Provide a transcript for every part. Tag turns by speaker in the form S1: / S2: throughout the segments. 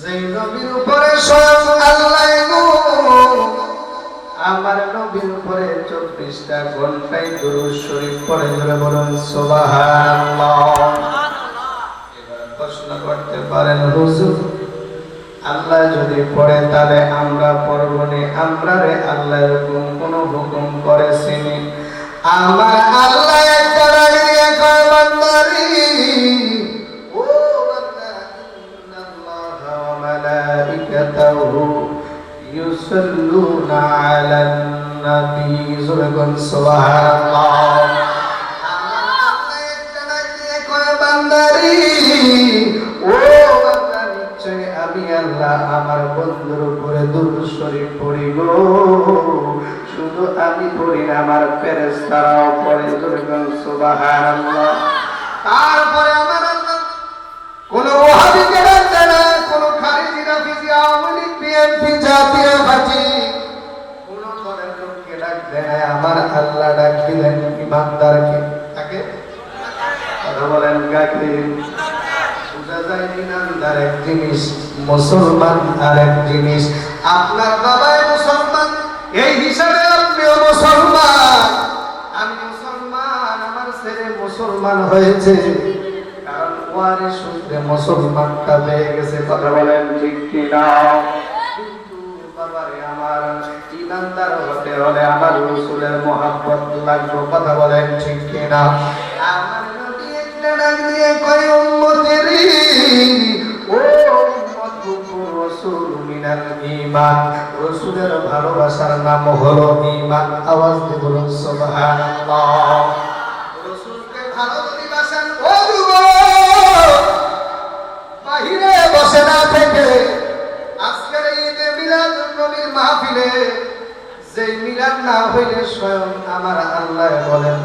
S1: যেই নবীর উপরে স্বয়ং আল্লাহ আমার নবীর উপরে 24টা ঘন্টায় দুরূদ শরীফ পড়ে জোরে বলুন সুবহানাল্লাহ। এবার প্রশ্ন করতে পারেন হুজুর, আল্লাহ যদি পড়ে তাহলে আমরা পড়বো নি, আমরা রে আল্লাহ এরকম কোন হুকুম করেছেন? আমার আল্লাহ একটা দিয়ে কয় বান্দারি ও বান্দা ইন্নাল্লাহা ওয়া মালাইকাতাহু ইউসাল্লুনা আলান নবী যুরগুন সুবহানাল্লাহ। আমার আল্লাহ একটা দিয়ে কয় বান্দারি ও বান্দা নিশ্চয় আমি আল্লাহ আমার বন্ধুর উপরে দুরূদ শরীফ পড়ি গো। শুধু আমি পড়ি না, আমার ফেরেশতারাও পড়ে জোরে বলুন সুবহানাল্লাহ। তারপরে আমার আল্লাহ কোন ওয়াহাবীকে ডাকতে না, কোন খারিজি রাফিজি আওয়ামী লীগ বিএনপি জাতীয় পার্টি কোন দলের লোককে ডাকতে না, আমার আল্লাহ ডাক দিলেন ইমানদারকে। তাকে কথা বলেন কাকে? বুঝা যায় ইমানদার এক জিনিস, মুসলমান আরেক জিনিস। আপনার বাবাই মুসলমান, এই হিসাবে আপনিও মুসলমান, আমি মুসলমান, আমার ছেলে মুসলমান হয়েছে, কারণ ওয়ারিস সূত্রে মুসলমানটা পেয়ে গেছে। কথা বলেন ঠিক কি না? কিন্তু বাবারে আমার ইমানদার হতে হলে আমার রাসূলের মহব্বত লাগবে। কথা বলেন ঠিক কি না? আমার নবী একটা ডাক দিয়ে কয় উম্মতেরি ও রাসূল মিনাল ঈমান, রাসূলের ভালোবাসার নাম হলো ঈমান। আওয়াজ দিয়ে বলুন সুবহানাল্লাহ। রাসূলকে ভালো যদি বাসেন ও যুবক, বাহিরে বসে না থেকে আজকের ঈদে মিলাদুন নবীর মাহফিলে যে মিলাদ না হইলে স্বয়ং আমার আল্লাহ বলেন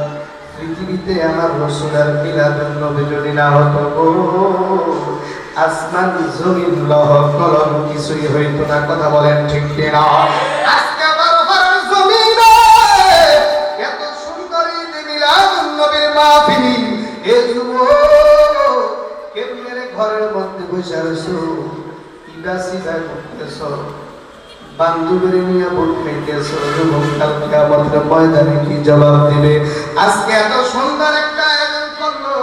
S1: পৃথিবীতে আমার রাসূলের মিলাদুন নবী যদি না হতো গো, আসমান জমিন লহ কলম কিছুই হইতো না। কথা বলেন ঠিক কি না? আজকে বারবার জমিনে এত সুন্দর ঈদ মিলাদুন নবীর মাহফিল, এ যুবক কেমনে ঘরের মধ্যে বসে আছো, ইদা সিদা করতেছো, বান্ধবীর নিয়ে ভোট খাইতেছো, যুবক কাল কিয়ামতের ময়দানে কি জবাব দিবে? আজকে এত সুন্দর একটা আয়োজন করলো,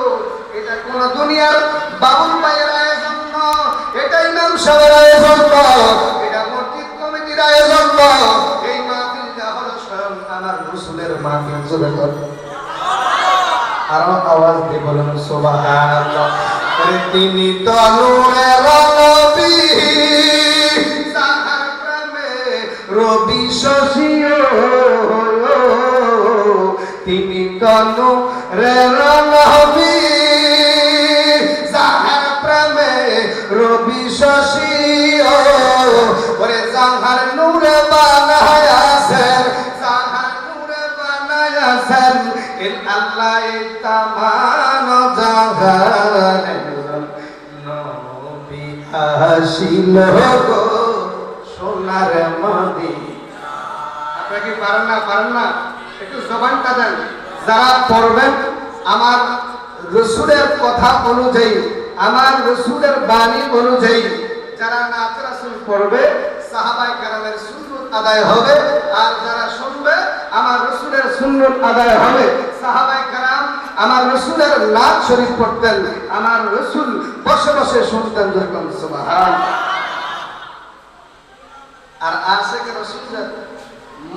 S1: এটা কোন দুনিয়ার বাবুল ভাইয়ের আয়োজন না, এটা ইমাম সাহেবের আয়োজন না, এটা মসজিদ কমিটির আয়োজন না, এই মাহফিলটা হলো স্বয়ং আমার রাসূলের মাহফিল। জোরে বলুন আরো আওয়াজ দিয়ে বলুন সুবহানাল্লাহ। তিনি তো নূরের নবী, যাহার প্রেমে রবি শশী, তিনি তো নূরের নবী, যাহার প্রেমে রবি শশী, ওরে যাহার নূরে বানায়াছেন, যাহার নূরে বানায়াছেন আল্লাহ তামান জাহান নবী আসিল গো সোনার মদিনা। আপনারা কি পারেন না? পারেন না? একটু জবানটা দেন। যারা পড়বেন আমার রাসূলের কথা অনুযায়ী, আমার রাসূলের বাণী অনুযায়ী, যারা নাত রাসূল পড়বে সাহাবায়ে কেরামের সুন্নাত আদায় হবে, আর যারা শুনবে আমার রাসূলের সুন্নাত আদায় হবে। সাহাবায়ে কেরাম আমার রাসূলের নাত শরীফ পড়তেন, আমার রাসূল বসে বসে শুনতেন। যেরকম সুবহানাল্লাহ। আর আশিকে রাসূলের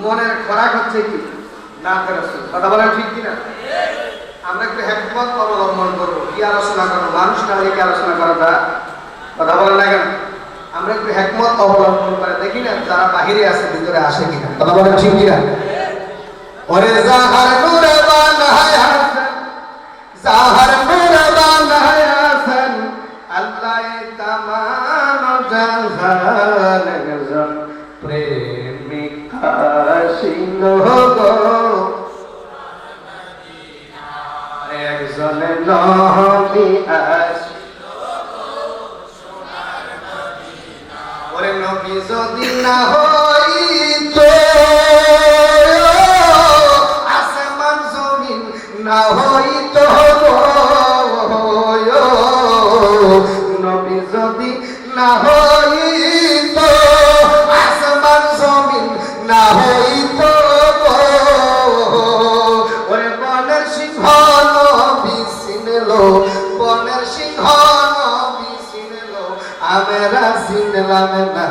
S1: মনের খোরাক হচ্ছে কি? নাত রাসূল। কথা বলেন ঠিক কি না? আমরা একটু হিকমত অবলম্বন করবো, কি আলোচনা করবো, মানুষ না কি আলোচনা করা যায়? কথা বলেন না কেন? আমরা একটু হিকমত অবলম্বন করে দেখি না যারা বাহিরে আছে ভিতরে আসে কিনা। কথা বলেন ঠিক কিনা? ওরে যাহার নূরে বানায়াছেন, যাহার নূরে বানায়াছেন আল্লাহ তামান জাহান প্রেমিক আসিল গো একজনে নবী আসিল গো সোনার মদিনা। ওরে নবী যদি না হইতো, আসমান জমিন না হইতো, নবী যদি না হইতো হইতো, আসমান জমিন না হইতো, ওরে বনের সিংহ নবী চিনলো, বনের সিংহ নবী চিনলো, আমরা চিনলাম না,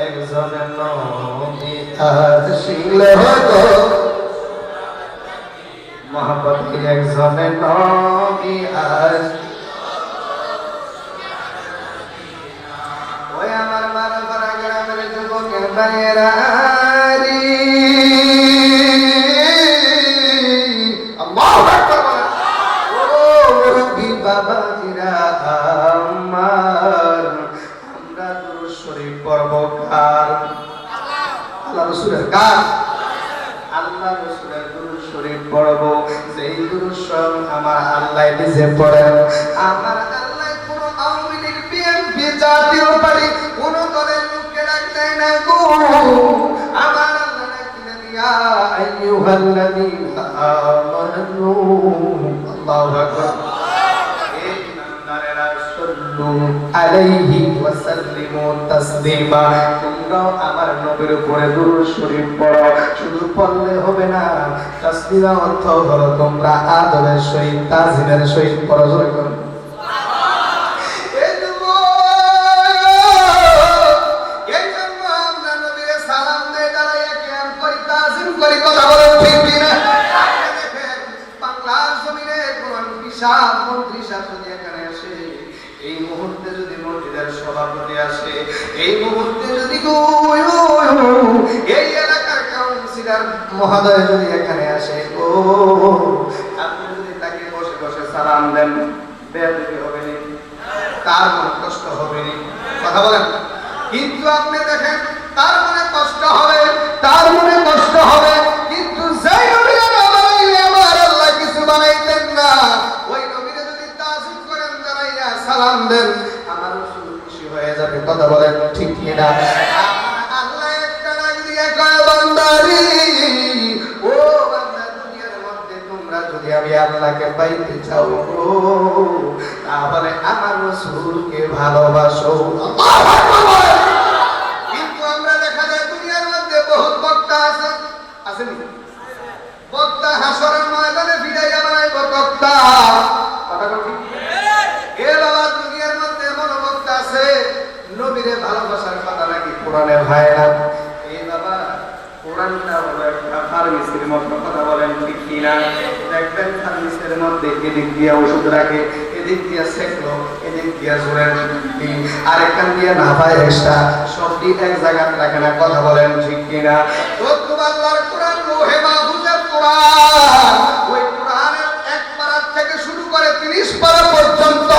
S1: একজনের নবী আসিলে হতো মোহাম্মদ কি একজনের নবী আস। ওই আমার মারা পারা গ্রামের যুবকের ভাইয়েরা রে, আল্লাহু আকবার বলেন। ও মুরব্বি বাবাজিরা আমার, আমরা দুরূদ শরীফ পড়ব কার? আল্লাহ রাসূলের কার? আল্লাহ রাসূলের দুরূদ শরীফ পড়ব, যেই দুরূদ শরীফ আমার আল্লাহ নিজে পড়েন। আমার আল্লাহ কোন আওয়ামী লীগ বিএনপি জাতীয় পার্টি কোন দলের লোককে ডাকতেন না গো, আমার আল্লাহ ডাকলেন ইয়া আইয়ুহাল্লাযীনা আমানু, আল্লাহু আকবার, হে ইমানদারেরা সাল্লু আলাইহি ওয়া সাল্লিমু তাসলিমা, তোমরাও আমার নবীর উপরে দুরূদ শরীফ পড়ো। শুধু পড়লে হবে না, তাসলিমা অর্থ হলো তোমরা আদরের সহিত তাজিমের সহিত পড়ো। জোরে করো মন্ত্রী শাসক এখানে আসে, এই মুহূর্তে যদি মসজিদের সভাপতি আসে, এই মুহূর্তে যদি এই এলাকার কাউন্সিলর মহোদয় যদি এখানে আসে, ও আপনি যদি তাকে বসে বসে সালাম দেন, বেয়াদবি হবে না, তার মনে কষ্ট হবে না, কথা বলেন। কিন্তু আপনি দেখেন তার মনে কষ্ট হবে, তার মনে কষ্ট হবে, কিন্তু যেই নবীরা না বানাইলে আমার আল্লাহ কিছু বানাইতেন না, ওই নবীরা যদি তাজিম করেন, দাঁড়াইয়া সালাম দেন, আমার রাসূল খুশি হয়ে যাবে, কথা বলেন ঠিক কি না? আল্লাহ একটা ডাক দিয়ে কয় বান্দারি, ও বান্দা, দুনিয়ার মধ্যে তোমরা যদি আমি আল্লাহকে পাইতে চাও গো, তাহলে আমার রাসূলকে ভালোবাসো। আল্লাহু আকবার। কিন্তু আমরা দেখা যায় দুনিয়ার মধ্যে বহুত বক্তা আছে, আছেন বক্তা হাসরের ময়দানে ভিড়াইয়া বানাইব বক্তা, কথা বলি এ বাবা, দুনিয়ার মধ্যে এমন বক্তা আছে নবীরে ভালোবাসার কথা নাকি কোরআনে হয় না। এই বাবা, কোরআনটা হলো একটা ফার্মেসির মতো, কথা বলেন ঠিক কিনা? দেখবেন ফার্মেসির মধ্যে এদিক দিয়ে ওষুধ রাখে, এদিক দিয়ে সেকলো, এদিক দিয়ে জোরের দিন, আরেকখান দিয়ে না পায় এক্সট্রা, সবটি এক জায়গাতে রাখে না, কথা বলেন ঠিক কিনা? তদ্রুপ আল্লাহর কোরআন, লোহে মাহফুজের কোরআন, ওই কোরআনের এক পারা থেকে শুরু করে 30 পারা পর্যন্ত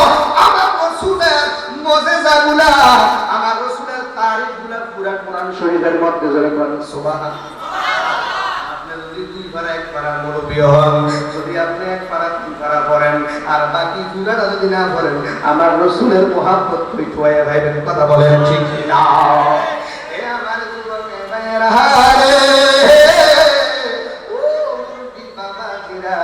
S1: আমার রাসূলের মুজিজাগুলা, আমার রাসূলের তারিখগুলা পুরা কোরআন শরীফের মধ্যে জলে পড়েন সুবহানাল্লাহ। আপনি যদি 2 পারা 1 পারা মুরব্বি হন, যদি আপনি 1 পারা 3 পারা পড়েন, আর বাকি পুরাটা যদি না পড়েন, আমার রাসূলের মুহাব্বত কই তোয়া ভাইবেন, কথা বলেন ঠিক কি না? এ আমার যুবকের ভাইয়েরা রে, ও মুরব্বি বাবাজিরা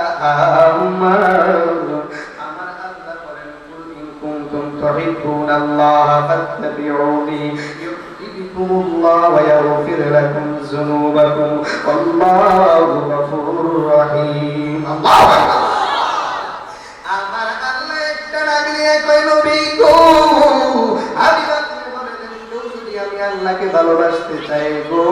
S1: আমার আল্লাহ বলেন, কুল ইন কুনতুম তুহিব্বুনাল্লাহা ফাত্তাবিউনি ইউহিব্বুকুমুল্লাহ ওয়া ইয়াগফির লাকুম যুনুবাকুম ওয়াল্লাহু গফুরুর রহিম। আল্লাহু আকবার। আমার আল্লাহ একটা ডাক দিয়ে কই, নবী গো, আমি আপনি বলে দেন, যদি আমি আল্লাহকে ভালোবাসতে চাই গো,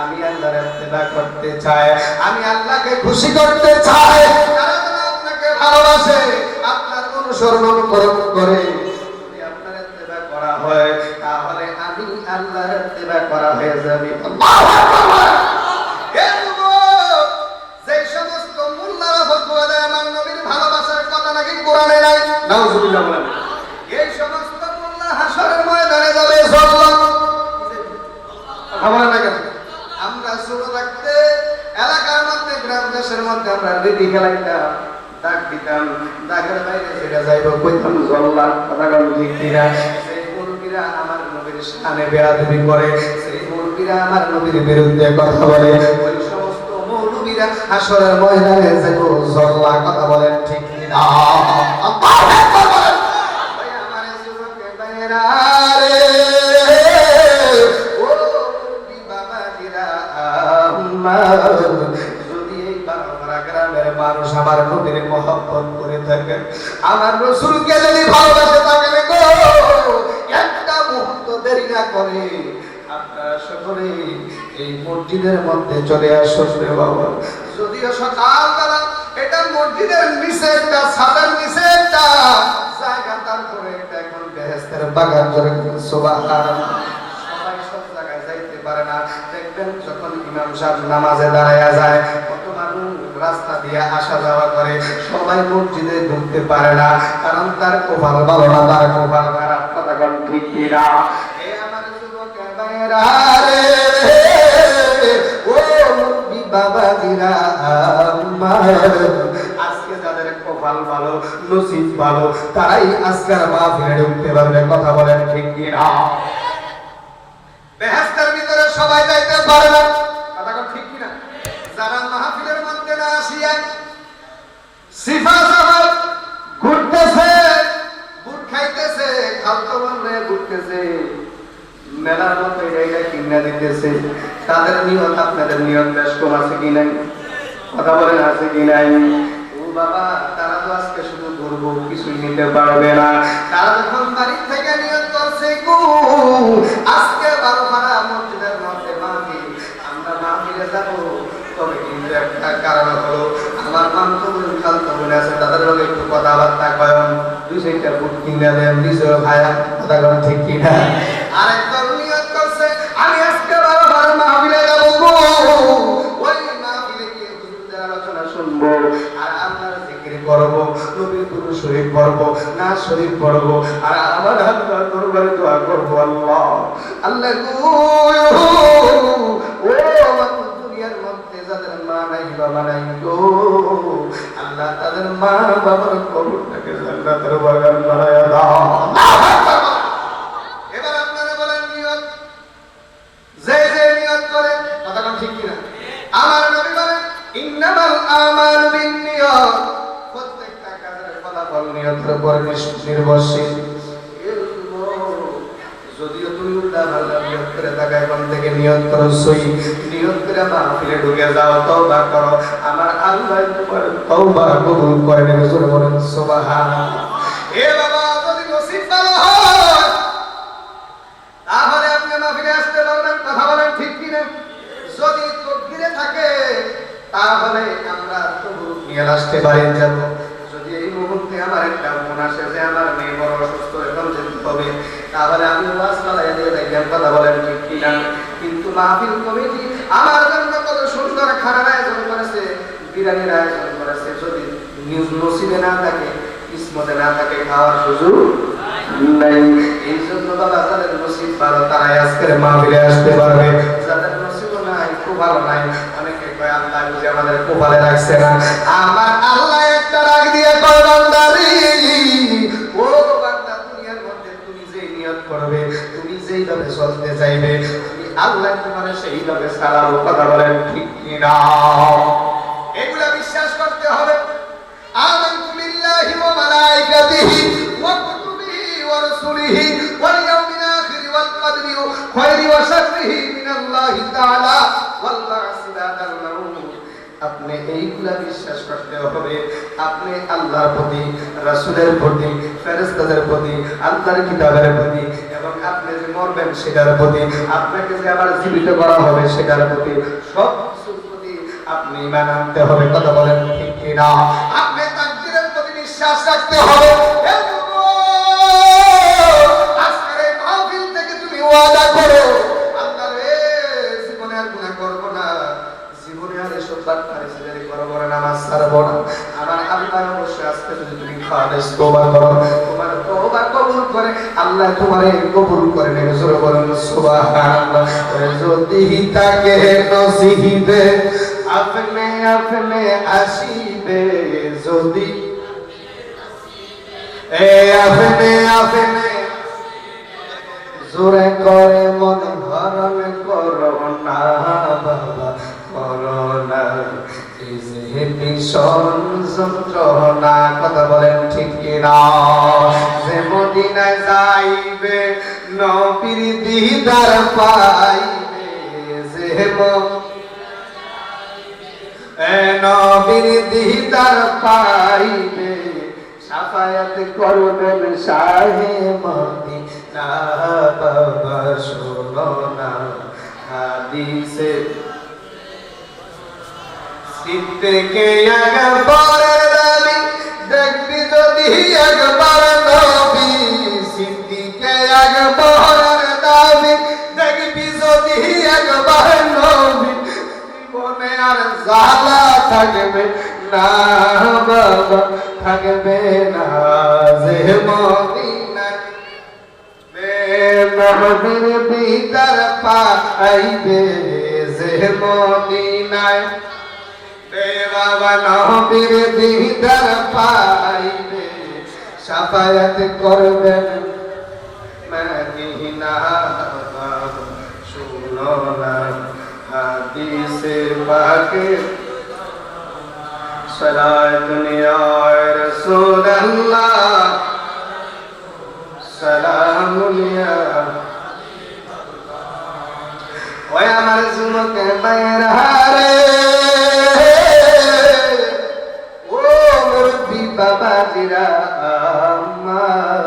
S1: আমি আল্লাহর ইত্তেবা করতে চাই, আমি আল্লাহকে খুশি করতে চাই, যারা যারা আপনাকে ভালোবাসে, আপনার অনুসরণ অনুকরণ করে, যদি আপনার ইত্তেবা করা হয়, তাহলে আমি আল্লাহর ইত্তেবা করা হয়ে যাবে। আল্লাহু আকবার। হে যুবক, যে সমস্ত মোল্লারা ফতোয়া দেয় আমার নবীর ভালোবাসার কথা নাকি কোরআনে নাই, নাউজুবিল্লাহ বলেন, এই সমস্ত মোল্লা হাসরের ময়দানে যাবে সাল্লাল্লাহু আমার না কেন? আমরা ছোট থাকতে এলাকার মধ্যে, গ্রাম দেশের মধ্যে আমরা রেডি খেলাইতাম, ডাক দিতাম, ডাকের বাইরে যেটা যাইব কইতাম জল্লা, কথা কম ঠিক কিনা? সেই মুরব্বীরা আমার নবীর শানে বেয়াদবি করে, সেই মুরব্বীরা আমার নবীর বিরুদ্ধে কথা বলে, ওই সমস্ত মৌলবীরা হাসরের ময়দানে যাইব জল্লা, কথা বলেন ঠিক কিনা? আল্লাহু আকবার বলেন। ওই আমার যুবকের ভাইয়েরা রে, যদি এই বারোপাড়া গ্রামের মানুষ আমার নবীর মহব্বত করে থাকে, আমার রাসূলকে যদি ভালোবাসে থাকে গো, একটা মুহূর্ত দেরি না করে আপনারা সকলে এই মসজিদের মধ্যে চলে আসুন রে বাবা। যদিও সকালবেলা এটা মসজিদের নিচে একটা ছাদের নিচে একটা জায়গা, তারপরে একটা এখন বেহেশতের বাগান জোরে সুবহানাল্লাহ। সবাই সব জায়গায় যাইতে পারে না। দেখবেন যখন ইমাম সাহেব নামাজে দাঁড়ায়া যায়, কত মানুষ রাস্তা দিয়ে আসা যাওয়া করে, সবাই মসজিদে ঢুকতে পারে না, কারণ তার কপাল ভালো না, তার কপাল খারাপ। কথা কোন ঠিক কিনা? এই আমার যুবকের ভাইয়েরা রে, ও মুরব্বি বাবাজিরা আমার, আজকে যাদের কপাল ভালো, নসিব ভালো, তারাই আজকের মাহফিলে ঢুকতে পারবে। কথা বলেন ঠিক কিনা? বেহেশতের ভিতরে সবাই যাইতে পারে না। কথা কোন ঠিক কিনা? যারা মাহফিলের মধ্যে না আসিয়া সিফা সাহাব ঘুরতেছে, বুট খাইতেছে, খালতো বন্ধে ঘুরতেছে, মেলার মধ্যে জায়গা কিনা দিতেছে, তাদের নিয়ত আপনাদের নিয়ত বেশ কম আছে কি নাই? কথা বলেন আছে কি নাই? ও বাবা, তারা তো আজকে শুধু ঘুরবো, কিছুই নিতে পারবে না। তারা যখন বাড়ির থেকে নিয়ত করছে আজকে বারোপাড়া মসজিদের মধ্যে মাহফিল, আমরা মাহফিলে যাবো, তবে কিন্তু একটা কারণ হলো আমার মামতো বোন খালতো বোন আছে, তাদের লগে একটু কথাবার্তা কয়ন, দুই চারটা বুট কিনে দেন, নিজেও খায়া। কথা কোন ঠিক কিনা? আরেকদল নিয়ত করছে আমি আজকে বারোপাড়া মাহফিলে যাবো, ওই মাহফিলে গিয়ে হুজুরদের আলোচনা শুনবো, আর আমরা জিকির করবো, নবীর দুরূদ শরীফ পড়বো, নাত শরীফ পড়বো, আর আমার আল্লাহর দরবারে দোয়া করবো। আল্লাহ আল্লাহ গো, ও মানুষ দুনিয়ার মধ্যে যাদের মা নাই বাবা নাই গো, আল্লাহ তাদের মা বাবার কবরটাকে জান্নাতের বাগান বানায়া দাও। এবার আপনারা বলেন নিয়ত, যে যে নিয়ত করে, কথা কোন ঠিক কিনা? আমার নবী বলেন ইন্নামাল আমালু বিন্নিয়াত, প্রত্যেকটা কাজের ফলাফল নিয়তের উপর নির্ভরশীল। যদিও তুমি উল্টা পাল্টা নিয়ত করে থাকা, এখন থেকে নিয়ত করো সই, নিয়ত করে মাহফিলে ঢুকে যাও, তওবা করো, আমার আল্লাহ তোমার তওবা কবুল করে নেবে। জোরে বলেন সুবহানাল্লাহ। এ বাবা, যদি নসিব ভালো হয় তাহলে আপনি মাহফিলে আসতে পারবেন। কথা বলেন ঠিক কিনা? যদি তকদিরে থাকে তাহলে আমরা তবু নিয়ে আসতে পারি যাব। যদি এই মুহূর্তে আমার একটা মন আসে যে আমার মেয়ে বড় অসুস্থ, এখন যেতে হবে, তাহলে আমি ওয়াজ চালাই দিয়ে দেখলাম। কথা বলেন ঠিক কিনা? কিন্তু মাহফিল কমিটি আমার জন্য কত সুন্দর খানার আয়োজন করেছে, বিরিয়ানির আয়োজন করেছে, যদি নিউজ নসিবে না থাকে, কিসমতে না থাকে, খাওয়ার সুযোগ নাই। এই জন্য বাবা, যাদের নসিব ভালো তারাই আজকের মাহফিলে আসতে পারবে, যাদের নসিব নাই, খুব ভালো নাই, অনেকে কয় আল্লাহ বুঝি আমাদের কপালে রাখছে না। আমার আল্লাহ একটা রাগ দিয়ে কয় বান্দারি, ও বান্দা, দুনিয়ার মধ্যে তুমি যেই নিয়ত করবে, তুমি যেইভাবে চলতে চাইবে, তুমি আল্লাহ তোমার সেইভাবে চালাবো। কথা বলেন ঠিক কিনা? এগুলা বিশ্বাস করতে হবে। আমানতু বিল্লাহি ওয়া মালাইকাতিহি ওয়া কুতুবিহি ওয়া রাসূলিহি ওয়াল ইয়াউমিল আখির ওয়াল কদরি খায়রি ওয়া শাররিহি মিনাল্লাহি তাআলা ওয়াল বা'সি বা'দাল মাউত। আপনি এইগুলা বিশ্বাস করতে হবে। আপনি আল্লাহর প্রতি, রাসূলের প্রতি, ফেরেশতাদের প্রতি, আল্লাহর কিতাবের প্রতি, এবং আপনি যে মরবেন সেটার প্রতি, আপনাকে যে আবার জীবিত করা হবে সেটার প্রতি, সব কিছুর প্রতি আপনি ঈমান আনতে হবে। কথা বলেন ঠিক কিনা? আপনি তাকদীরের প্রতি বিশ্বাস রাখতে হবে। আজকের এই মাহফিল থেকে তুমি ওয়াদা করো, আল্লাহ রে, জীবনে আর গুনাহ করব না, জীবনে আর এসব বাটপারি সিগারি করব না, নামাজ ছাড়বো না। আমার আল্লাহ অবশ্যই আজকে যদি তুমি খালেস তওবা করো, তোমার তওবা কবুল করে আল্লাহ তোমারে কবুল করে নেবে। জোরে বলুন সুবহানাল্লাহ। যদি তাকে নসিবে আপনি আপনি আসিবে, যদি আপনি আপনি জোরে করে মনে হরণ করো না বাবা, করো না, এই যে ভীষণ যন্ত্রণা। কথা বলেন ঠিক কিনা? যে মদিনায় যাইবে নবীর দিদার পাইবে, যে নবীর দিদার পাইবে শাফায়াত করবেন শাহে মদিনা বাবা শোনো না হাদিসে সিদ্দিকে আকবরের দাবি দেখবি যদি একবার নবী সিদ্দিকে আকবরের দাবি দেখবি যদি একবার নবী জীবনে আর জ্বালা থাকবে না বাবা থাকবে না যে মদিনা নবীর দিদার পাইবে যে মদিনায় বাবা নবীর দিদার পাইবে শাফায়াত করবেন মদিনা শুনো না হাদিসে পাকে সালাতুন ইয়া রাসূলুল্লাহ সালামুন ইয়া ওই আমার যুবকে বাইরা রে বাবাজিরা আমার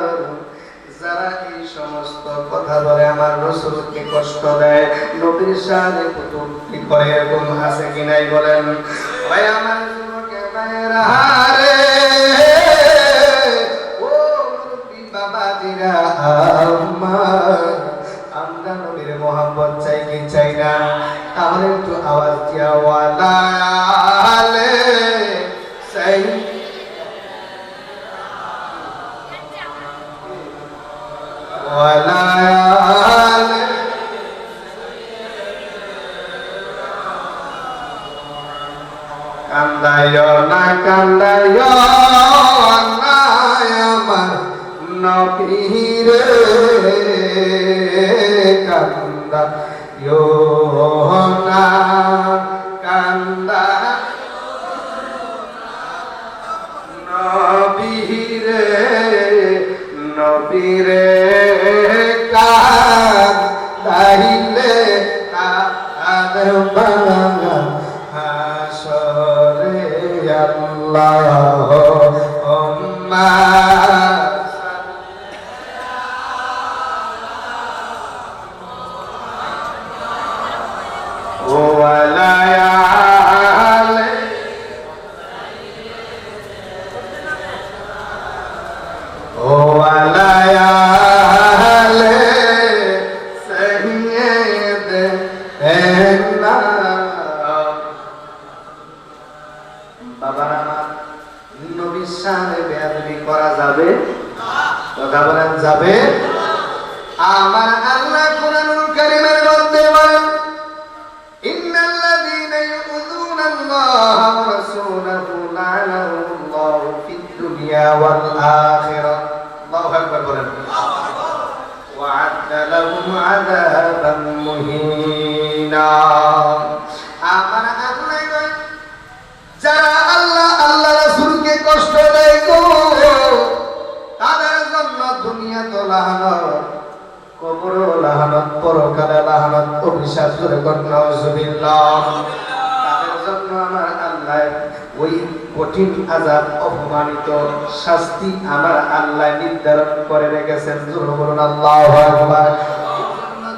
S1: যারা এই সমস্ত কথা বলে আমার রাসূলকে কষ্ট দেয় নবীর শানে কটূক্তি করে এরকম আছে কি নাই বলেন ভাই আমার যুবকে ভাইরা রে ও নবী বাবাজিরা আমার আমরা নবীর মোহাম্মদ চাই কি চাই না তাহলে একটু আওয়াজ দিয়া ওয়ালা আলে সাই কান্দায় না কান্দায় না আমার নবীর কান্দায় না কান্দা নবীরে নবীরে কান্দাইলে কাঁদে বাংলা হাসরে আল্লাহুম্মা বাবার আমার নবীর শানে বেয়াদবি করা যাবে কথা বলেন যাবে আমার আল্লাহ কোরআনুল কারীমের মধ্যে বলেন ইন্নাল্লাযীনা ইউযুনাল্লাহা ওয়া রাসূলাহু লা'নাহুল্লাহু ফিদ দুনিয়া ওয়াল আখিরাহ আল্লাহু আকবার বলেন ওয়া'আদ্দা লাহুম আযাবান মুহিনা আমার আল্লাহ যারা আল্লাহ আল্লাহ রাসূলকে কষ্ট দেয় গো তাদের জন্য দুনিয়া তো লানত কবর লানত পরকালে লানত অভিশাপ করে নাউযুবিল্লাহ তাদের জন্য আমার আল্লাহ ওই কঠিন আযাব অপমানিত শাস্তি আমার আল্লাহ নির্ধারণ করে রেখেছেন জোরে বলুন আল্লাহু আকবার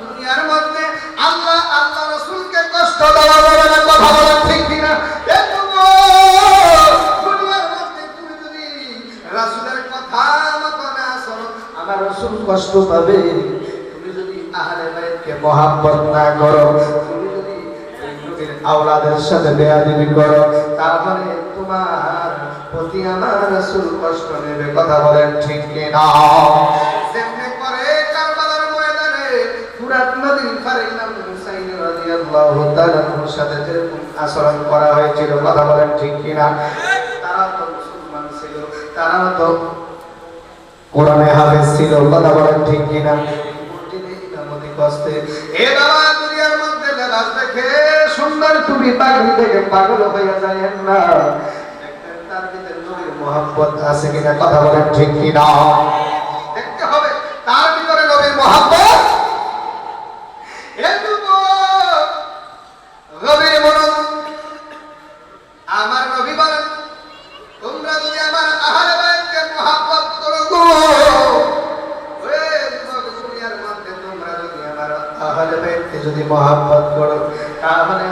S1: দুনিয়ার মধ্যে আল্লাহ আল্লাহ রাসূলকে কষ্ট দেওয়া যাবে না কথা বলেন ঠিক কি না আমার রাসূল কষ্ট পাবে তুমি যদি আহলে বাইতকে মহব্বত না করো তুমি যদি নবীর আওলাদের সাথে বেয়াদবি করো তাহলে তোমার প্রতি আমার রাসূল কষ্ট নেবে কথা বলেন ঠিক কি না যেমনি করে কারবালার ময়দানে ফুরাত নদীর পারে ইমাম হুসাইন রাদিয়াল্লাহু তাআলার সাথে যেরকম আচরণ করা হয়েছিল কথা বলেন ঠিক কি না তারা তো মুসলমান ছিল তারা তো কোরআনে হাফেজ ছিল কথা বলেন ঠিক কিনা ইমামতি কষ্টে এ বাবা দুনিয়ার মধ্যে লেবাস দেখে সুন্দর তুমি পাগল দেখে পাগল হয়ে যায়েন না দেখেন তার ভিতরে নবীর মহব্বত আছে কিনা কথা বলেন ঠিক কিনা দেখতে হবে তার ভিতরে নবীর মহব্বত এতটুকু নবীর মন আহলে বাইতকে যদি মহব্বত করো তাহলে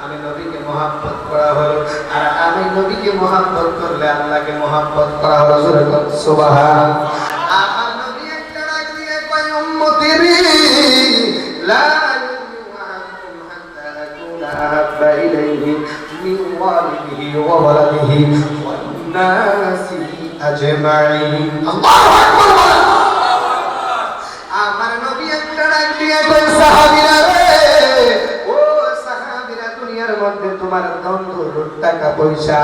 S1: আমি নবীকে মহব্বত করা হলো, আর আমি নবীকে মহব্বত করলে আল্লাহকে মহব্বত করা হলো। জোরে বল সুবহানাল্লাহ। আমার নবী একটা ডাক দিয়ে কয় উম্মতি লা أحب إليه من والده وولده والناس أجمعين الله أكبر আমার নবী একটা ডাক দিয়ে কই সাহাবীরা রে ও সাহাবীরা দুনিয়ার মধ্যে তোমার দ্বন্দ্ব টাকা পয়সা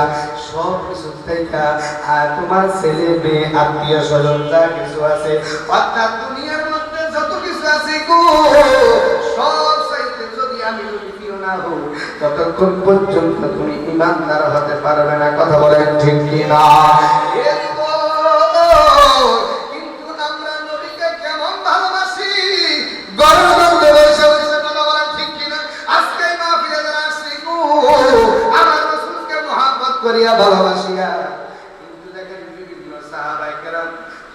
S1: সব কিছু থেকে আর তোমার ছেলে মেয়ে আত্মীয় স্বজন যা কিছু আছে অর্থাৎ দুনিয়ার মধ্যে যত কিছু আছে গো সব চাইতে যদি আমি না হো ততক্ষণ পর্যন্ত তুমি ইমানদার হতে পারবে না। কথা বলেন ঠিক কি না? কিন্তু আমরা নবীকে কেমন ভালোবাসি গরম বন্ধ বসে বসে কথা বলেন ঠিক কি না? আজকে মাহফিলে যারা আসছি গো আমার রাসূলকে মহব্বত করিয়া ভালোবাসিয়া, কিন্তু দেখেন বিভিন্ন সাহাবায়ে কেরাম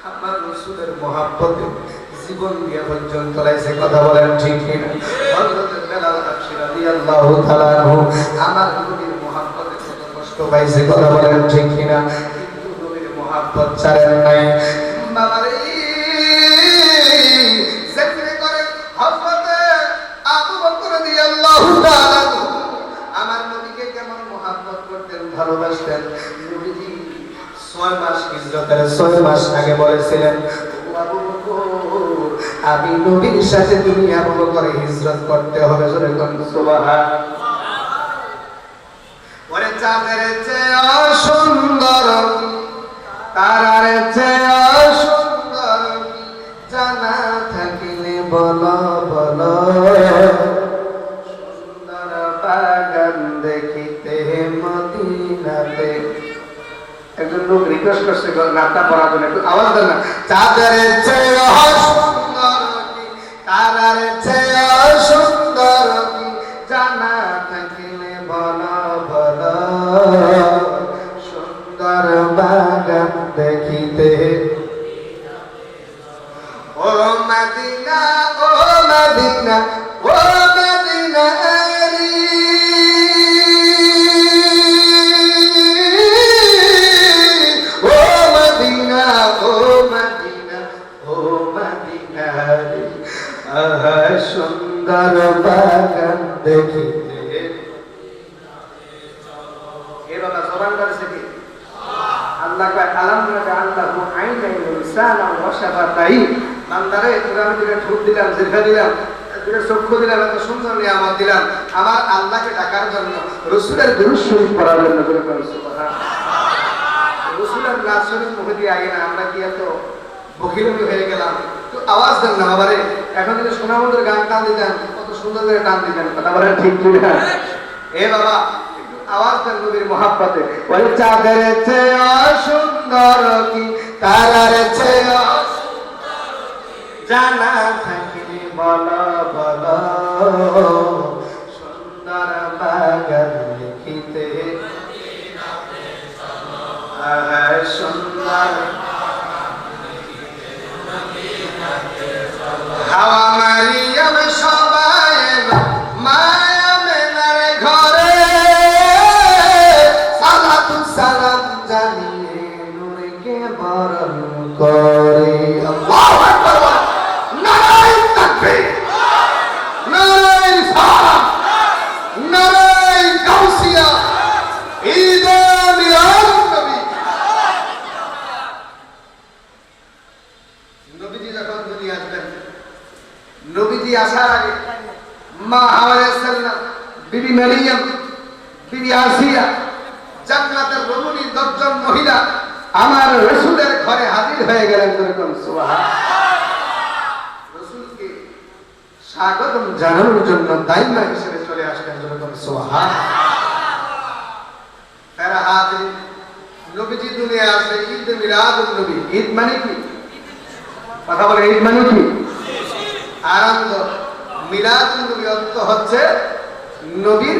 S1: আমার রাসূলের মহব্বতে জীবন দিয়ে পর্যন্ত লাইছে। কথা বলেন ঠিক কি না? হযরত বেলাল হাবশী রাদিয়াল্লাহু তাআলা আনহু আমার নবীর মহব্বতে কত কষ্ট পাইছে। কথা বলেন ঠিক কি না? কিন্তু নবীর মহব্বত ছাড়েন নাই। বাবারে যেমনি করে হযরত আবু বকর রাদিয়াল্লাহু তাআলা আমার নবীকে কেমন মহব্বত করতেন, ভালোবাসতেন। নবীজি 6 মাস হিজরতের 6 মাস আগে বলেছিলেন আবু বকর আমি নবীর সাথে দুনিয়া বড় করে হিজরত করতে হবে। জোরে কোন সুবহানাল্লাহ। ওরে চাঁদের চেয়ে সুন্দর তারার চেয়ে সুন্দর জানা থাকিলে বলো বলো সুন্দর বাগান দেখিতে মদিনাতে। একজন লোক রিকোয়েস্ট করছে নাটটা পড়ার জন্য, একটু আওয়াজ দেন না। চাঁদের চেয়ে সুন্দর তারার চেয়ে সুন্দর জানা থাকিলে বলো বলো সুন্দর বাগান দেখিতে। ও Medina oh Medina oh Medina সুন্দর বাগান দেখিতে। এ বাবা জবান ধরেছে কি? আল্লাহ কয় আলাম আল্লাহু আইনাইন লিসানা ওয়া শাফাতাইন। বান্দারে তোরা আমি তোকে ঠোঁট দিলাম, জিহ্বা দিলাম, তোকে চক্ষু দিলাম, এত সুন্দর নিয়ামত দিলাম আমার আল্লাহকে ডাকার জন্য, রাসূলের দুরূদ শরীফ পড়ার জন্য। করে সুবহানাল্লাহ। রাসূলের নাম শরীফ মুখে দিয়ে আগে না আমরা কি এত বকিলমি হয়ে গেলাম? তো আওয়াজ দেন না বাবারে। এখন যদি সোনামন্দির গান টান দিতেন কত সুন্দর করে টান দিতেন। কথা বলেন ঠিক কি না? এ বাবা একটু আওয়াজ দেন নবীর মহব্বতে। ওই চাঁদের চেয়ে সুন্দর কি তারার চেয়ে জানা থাকিলে বলো বলো সুন্দর বাগান দেখিতে সুন্দর হাওয়া মারিয়াম সবাই মায়া মেনার ঘরে সালাতু সালাম জানিয়ে নূরকে বরণ করে। আল্লাহু আকবার। নারায়ে তাকবীর, নারায়ে রিসালাত, নারায়ে গাউসিয়া, ঈদে মিলাদ নবী। নবীজি যখন দুনিয়া আসবেন, নবীজি আসার আগে মা হাওয়া আলাইহিস সালাম, বিবি মারিয়াম, বিবি আসিয়া জান্নাতের রমণী 10 জন মহিলা আমার রাসূলের ঘরে হাজির হয়ে গেলেন। যেরকম সুবহানাল্লাহ। রাসূলকে স্বাগতম জানানোর জন্য দাইমা হিসেবে চলে আসলেন। যেরকম সুবহানাল্লাহ। তারা হাজির নবীজি দুনিয়া আসে ঈদ মিলাদুন নবী। ঈদ মানে কি? কথা বলে ঈদ মানে কি? আনন্দ। মিলাদুন নবী অর্থ হচ্ছে নবীর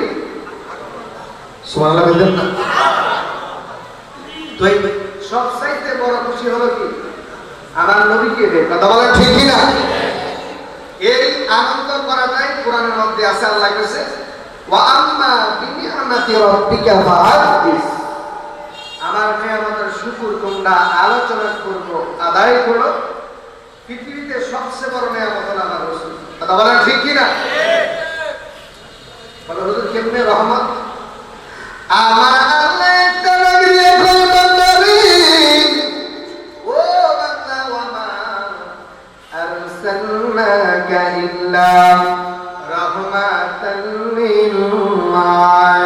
S1: সুবহানাল্লাহ বলেন না। তো এই সবচাইতে বড় খুশি হলো কি আমার নবীকে দেখে। কথা বলেন ঠিক কি না? এই আনন্দ করাটাই কোরআনের মধ্যে আছে আল্লাহ কইছে ওয়া আম্মা বিনিআমাতি রাব্বিকা ফাহাদ্দিস আমার নিয়ামতের শুকর তোমরা আলোচনা করব আদায় করো পৃথিবীতে সবচেয়ে বড় নিয়ামত হলো আমার রাসূল কথা বলেন ঠিক কি না বলো হুজুর কেমনে রহমত আমার আল্লাহ একটা নবী এখন নবী ও বান্দা ওয়া মা আরসালনাকা ইল্লা রাহমাতাল লিল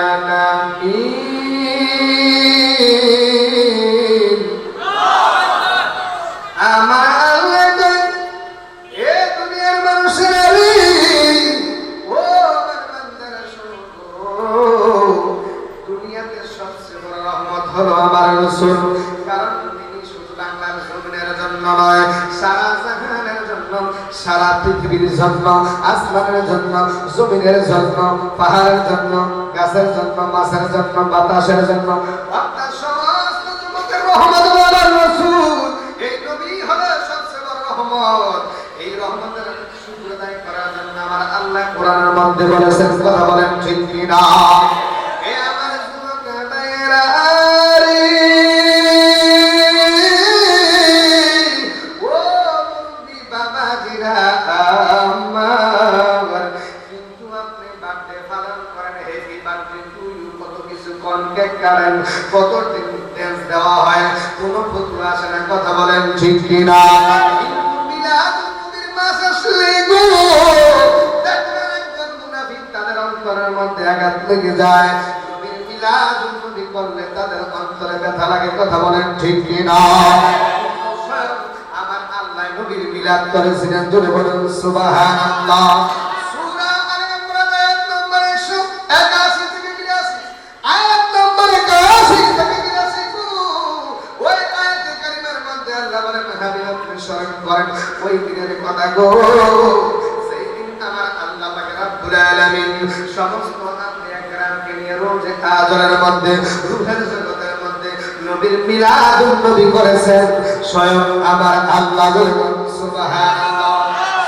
S1: আলামিন আমার আল্লাহ এ দুনিয়ার মানুষের ও আমার বান্দারা শোনো দুনিয়াতে সবচেয়ে বড় রহমত হলো আমার রাসূল কারণ তিনি শুধু বাংলার জমিনের জন্য নয় সারা জাহানের জন্য সারা পৃথিবীর জন্য আসমানের জন্য জমিনের জন্য পাহাড়ের জন্য গাছের জন্য মাছের জন্য বাতাসের জন্য অর্থাৎ সমস্ত জগতের রহমত আমার রাসূল এই নবী হলো সবচেয়ে বড় রহমত এই রহমতের শুকর আদায় করার জন্য আমার আল্লাহ কোরআনের মধ্যে বলেছেন কথা বলেন ঠিক কি না হে আমার যুবক ভাইরা রে ও মুরব্বি বাবাজিরা আমার কিন্তু আপনি বার্থডে পালন করেন হ্যাপি বার্থডে টু ইউ কত কিছু কনকেট কাটেন কত ড্যান্স দেওয়া হয় কোন ফতুয়া আসে না কথা বলেন ঠিক কি না কিন্তু মিলাদুন নবীর মাস আসলে গো দেখবেন একজন মুনাফিক তাদের অন্তরের মধ্যে আঘাত লেগে যায় নবীর মিলাদুন নবী করলে তাদের অন্তরে ব্যথা লাগে কথা বলেন ঠিক কি না আমার আল্লাহ নবীর মিলাদ করেছিলেন জোরে বলেন সুবহানাল্লাহ সূরা আল ইমরান আয়াত নম্বর 181 থেকে 83 আয়াত নম্বর 81 থেকে 83 ওই আয়াতে কারিমার মধ্যে আল্লাহ বলেন হাবিব আপনি স্মরণ করেন ওই দিনের কথা গো সেই দিন আমার আল্লাহ পাক রব্বুল আলামিন সমস্ত আম্বিয়া কেরামকে নিয়ে রোজে আজরের মধ্যে রূহের জগতের মধ্যে নবীর মিলাদুন নবী করেছেন স্বয়ং আমার আল্লাহ বলেন সুবহানাল্লাহ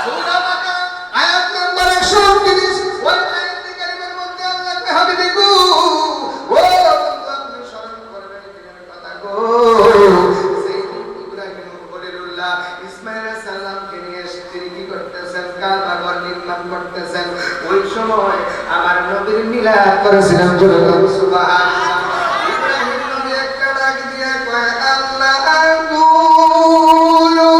S1: সূরা বাকারা আয়াত নম্বর 129 ওই আয়াতে কারিমার মধ্যে আল্লাহ হাবিব গো ও বন্ধু আপনি স্মরণ করবেন দিনের কথা গো সেই দিন ইব্রাহিম খলিলুল্লাহ ইসমাঈল আলাইহিস সালামকে নিয়ে তিনি কি করতেছেন কাবা ঘর নির্মাণ করতেছেন ওই সময় আমার নবীর মিলাদ করেছিলেন জোরে বলেন সুবহানাল্লাহ ইব্রাহিম নবী একটা ডাক দিয়ে কয় আল্লাহ আকুলু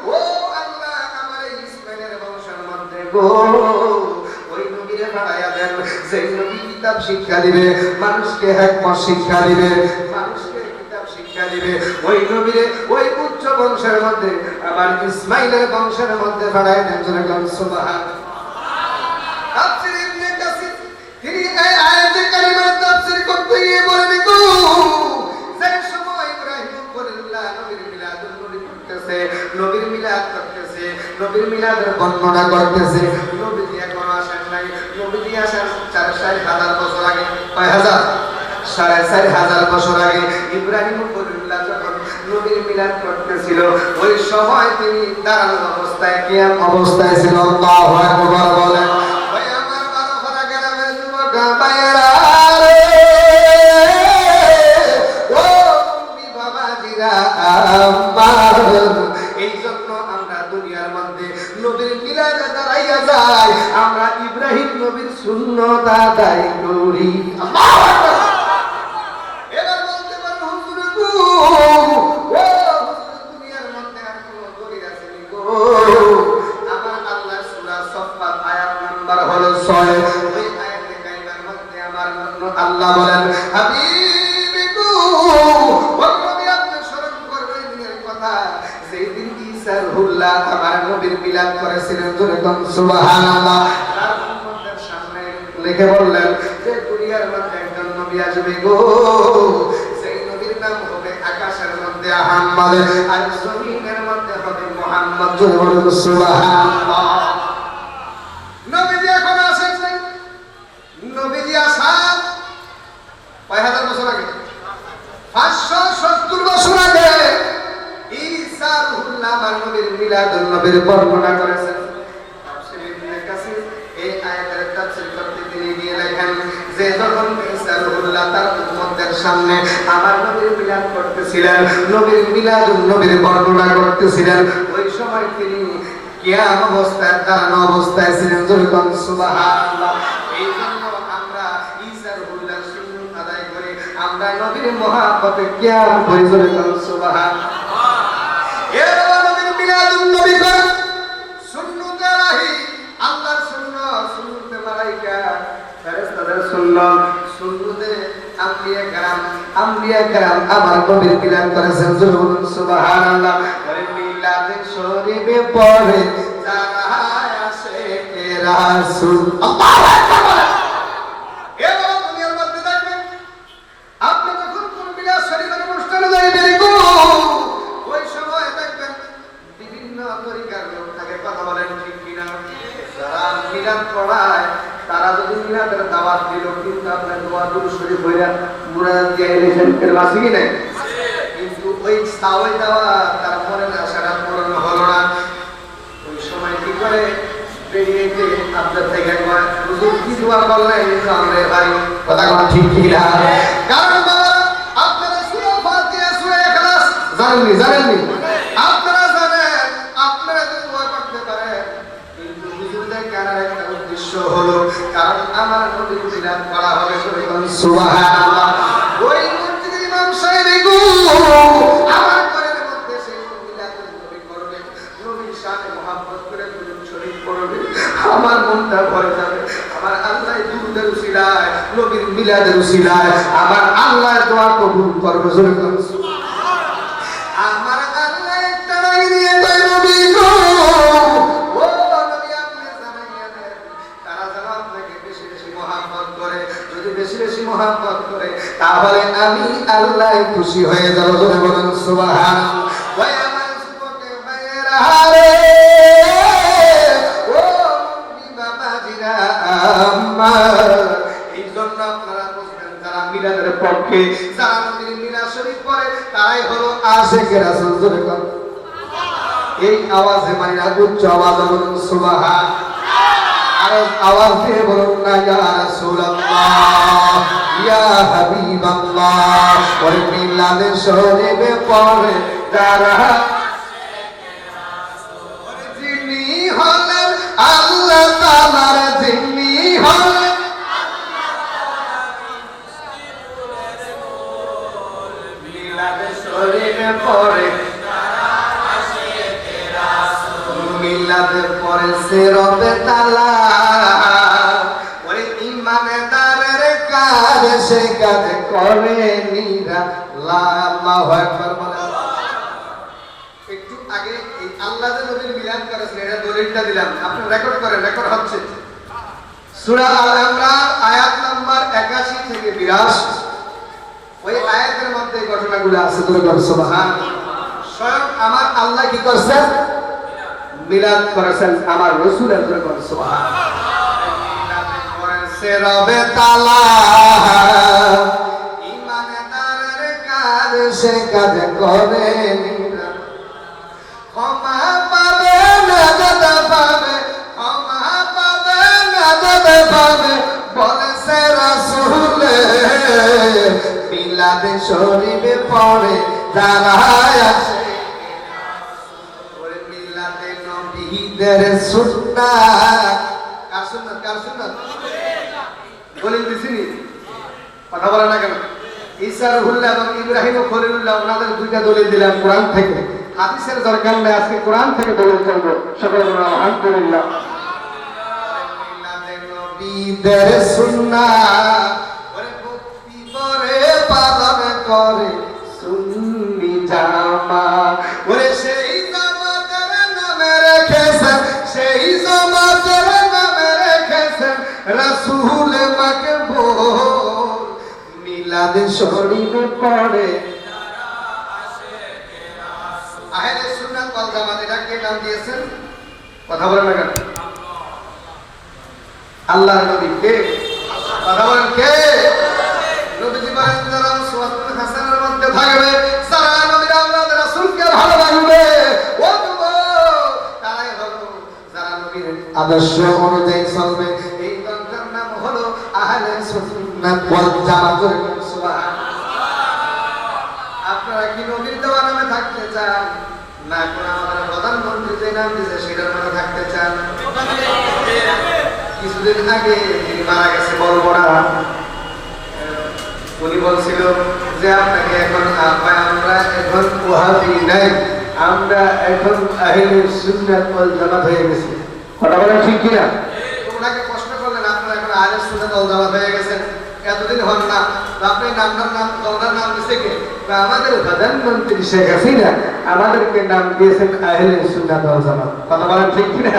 S1: ও আল্লাহ আমার ইসমাঈলের বংশের মধ্যে গো ওই নবীরে পাঠায়া দেন সেই নবী কিতাব শিক্ষা দিবে মানুষকে হিকমত শিক্ষা দিবে মানুষকে কিতাব শিক্ষা দিবে ওই নবীরে ওই উচ্চ বংশের মধ্যে আমার ইসমাঈলের বংশের মধ্যে পাঠায়া দেন জোরে বলেন সুবহানাল্লাহ তাফসীর ইবনে কাসির তিনি এই আয়াতে কারিমার তাফসীর করতে গিয়ে বলেন গো যে সময় ইব্রাহিম খলিলুল্লাহ নবীর মিলাদুন নবী করতেছে নবীর মিলাদ করতেছে নবীর মিলাদের বর্ণনা করতেছে নবীজি এখন আসেন নাই নবীজি আসার 4,500 বছর আগে কয় হাজার 4,500 বছর আগে ইব্রাহিম খলিলুল্লাহ যখন নবীর মিলাদ করতেছিল ওই সময় তিনি দাঁড়ানো অবস্থায় কিয়াম অবস্থায় ছিল আল্লাহু আকবার বলেন ওই আমার বারোফারা গ্রামের যুবক ভাইরা রে ও মুরব্বি বাবাজিরা আমার এই জন্য আমরা দুনিয়ার মধ্যে নবীর মিলাদে দাঁড়াইয়া যাই আমরা ইব্রাহিম নবীর সুন্নাত আদায় করি আল্লাহু আকবার এবার বলতে পারেন হুজুর গো ও হুজুর দুনিয়ার মধ্যে আর কোন দলিল আছে নি গো আমার আল্লাহ সূরা সাফফাত আয়াত নাম্বার হলো 6 ওই আয়াতে কারিমার মধ্যে আমার আল্লাহ বলেন হাবিব গো ও নবী আপনি স্মরণ করবেন দিনের কথা যেই দিন ঈসা রুহুল্লাহ আমার নবীর মিলাদ করেছিলেন জোরে কোন সুবহানাল্লাহ তার উম্মতের সামনে লিখে বললেন যে দুনিয়ার মধ্যে একজন নবী আসবে গো সেই নবীর নাম হবে আকাশের মধ্যে আহমদ আর জমিনের মধ্যে হবে মুহাম্মদ জোরে বলুন সুবহানাল্লাহ নবীজি এখন আসেন নাই নবীজি আসার কয় হাজার বছর আগে 570 বছর আগে ঈসা রুহুল্লাহ আমার নবীর মিলাদুন নবীর বর্ণনা করেছেন তাফসীর ইবনে যখন ঈসা রুহুল্লাহ তার উম্মতের সামনে আমার নবীর মিলাদ করতেছিলেন, নবীর মিলাদুন নবীর বর্ণনা করতেছিলেন, ওই সময় তিনি কিয়াম অবস্থায় দাঁড়ানো অবস্থায় ছিলেন। যখন সুবহানাল্লাহ, এই জন্য আমরা ঈসা রুহুল্লাহ সুন্নাত আদায় করে আমরা নবীর মহব্বতে কিয়াম করি। যখন সুবহানাল্লাহ, এ নবীর মিলাদুন নবী করেন, সুন্নাতে রাহি আল্লাহর সুন্নাত, সুন্নাতে মালাইকা ফেরেশতাদের সুন্নাত, সুন্নাতে আম্বিয়া কেরাম আমার নবীর মিলাদ করেছেন। যখন সুবহানাল্লাহ, মিলাদে শরীফে পড়ে যারা আসে কে রাসূল, আল্লাহু আকবার। এবার দুনিয়ার মধ্যে দেখবেন আপনি যখন কোন মিলাদ শরীফের অনুষ্ঠানে যাইবেন ওই সময় দেখবেন বিভিন্ন তরিকার লোক থাকে, কথা বলেন ঠিক কিনা? যারা মিলাদ পড়ায় তারা যদি মিলাদের দাওয়াত দিল, কিন্তু আপনার দোয়া দুরূদ শরীফ হইয়া মুরাদ দিয়ে এলেছেন, এর মাসি কি নাই? কিন্তু ওই সাওয়াই দেওয়া তার মনের আশাটা পূরণ হলো না। ওই সময় কি করে বেরিয়ে গিয়ে আপনার থেকে কয়, হুজুর কি দোয়া করলেন জানলে ভাই, কথা কোন ঠিক কি না? কারণ বাবা আপনারা সূরা ফাতিহা সূরা ইখলাস জানেননি? আপনারা জানেন, আপনারা তো দোয়া করতে পারেন, কিন্তু হুজুরদের কারণে একটা উদ্দেশ্য হলো, কারণ আমার নবীর মিলাদ করা হবে। সুবহানাল্লাহ, ওই মসজিদের ইমাম সাহেব আমার ঘরের মধ্যে সেই মিলাদুন নবী করবে, নবীর শানে মুহাব্বত করে দুরূদ শরীফ পড়বে, আমার মনটা ভরে যাবে। আমার আল্লাহ দুরূদের উসিলায়, নবীর মিলাদের উসিলায় আমার আল্লাহ দোয়া কবুল করবে। আমার আল্লাহ একটা ডাক দিয়ে কয়, নবী গো, ও নবী আপনি জানাইয়া দেন তারা যেন আপনাকে বেশি বেশি মুহাব্বত করে। যদি বেশি বেশি মুহাব্বত করে তাহলে আমি আল্লাহ খুশি হয়ে যাব। জোরে বলুন সুবহানাল্লাহ। ওই আমার যুবকের ভাইয়েরা রে, ও মুমিন বাবাজিরা আমার, এই জন্য আপনারা বুঝবেন যারা মিলাদের পক্ষে, যারা নবীর মিলাদ শরীফ পড়ে তারাই হলো আশিকে রাসূল। জোরে বলুন, এই আওয়াজে মাইরা উচ্চ আওয়াজে বলুন সুবহানাল্লাহ। আর আওয়াজ দিয়ে বলুন না ইয়া রাসূলুল্লাহ, ইয়া হাবিবাল্লাহ। ওই মিলাদে শরীফে পড়ে যারা যিনি হলেন আল্লাহ তাআলার, যিনি হলেন মিলাদে শরীফে পড়ে মিলাদের পরে সে রবে তালা, ওই ইমানদারের কাজ সে কাজ করে নিরা। আল্লাহু আকবার বলেন। একটু আগে এই আল্লাহ যে নবীর মিলাদ করেছেন এটা দলিলটা দিলাম, আপনি রেকর্ড করেন, রেকর্ড হচ্ছে। সূরা আল ইমরান আয়াত নাম্বার 81 থেকে 82, ওই আয়াতের মধ্যে ঘটনাগুলো আছে। সুবহানাল্লাহ, স্বয়ং আমার আল্লাহ কি করছেন? মিলাদ করেছেন আমার রাসূলের। সুবহানাল্লাহ, মিলাদ করেছে রবে তালা, ইমানদারের কাজ সে কাজ করে নিরা। ক্ষমা পাবে নাজাত পাবে, ক্ষমা পাবে নাজাত পাবে বলেছে রাসূল। মিলাদে শরীফে পড়ে যারা আসে নবীদের সুন্নাত। কার সুন্নাত? কার সুন্নাত? বলেন দিছিনি, কথা বলে না কেন? ঈসা রুহুল্লাহ এবং ইব্রাহিম ও খলিলুল্লাহ ওনাদের দুইটা দলিল দিলাম কোরআন থেকে। হাদিসের দরকার নেই, আজকে কোরআন থেকে দলিল করব। সকলে বলুন আলহামদুলিল্লাহ। নবীদের সুন্নাত ওরে ভক্তি করে পালন করে সুন্নি জামা, ওরে সেই সেই জামাতের নামে রেখেছেন রাসূল মাকবুল। মিলাদে শরীফে পড়ে আহলে সুন্নাত ওয়াল জামাত, এটা কে নাম দিয়েছেন? কথা বলেন না কেন? আল্লাহর নবী কে? কথা বলেন কে? নবীজি বলেন যারা উসওয়াতুল হাসানার মধ্যে থাকবে, যারা নবীর আওলাদ রাসূলকে ভালোবাসবে, ও আদর্শ অনুযায়ী চলবে, এই দলটার নাম হলো আহলে সুন্নাত। সুন্নাত ওয়াল জামাত। আপনারা কি নবীর দেওয়া নামে থাকতে চান, না কোন আমাদের প্রধানমন্ত্রী যে নাম দিয়েছে সেটার নামে থাকতে চান? কিছুদিন আগে তিনি মারা গেছে, বলবো না, উনি বলছিল যে আপনাকে এখন আমরা এখন ওয়াহাবি নাই, আমরা এখন আহলে সুন্নাত ওয়াল জামাত হয়ে গেছি। কথা বলেন ঠিক কিনা? ওনাকে প্রশ্ন করলেন আপনারা এখন আহলে সুন্নাত ওয়াল জামাত হয়ে গেছেন, এতদিন হন না, আপনি দলটার নাম দিছে কে? আমাদের প্রধানমন্ত্রী শেখ হাসিনা আমাদেরকে নাম দিয়েছেন আহলে সুন্নাত ওয়াল জামাত। কথা বলেন ঠিক কিনা?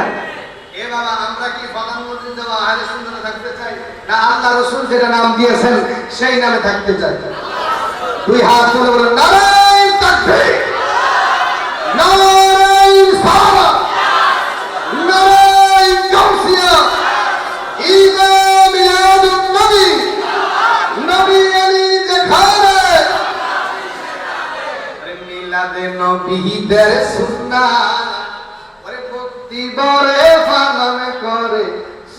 S1: এ বাবা, আমরা কি প্রধানমন্ত্রী দেওয়া আহলে সুন্নাতে থাকতে চাই, না আল্লাহ রাসূল যেটা নাম দিয়েছেন সেই নামে থাকতে চাই? দুই হাত তুলে বলেন নারায়ে তাকবীর, নারায়ে রিসালাত, নারায়ে গাউসিয়া, ঈদে মিলাদুন নবী, নবী আলী যেখানে, মিলাদে নবীদের সুন্নাত, ওরে ভক্তি বরে পালন করে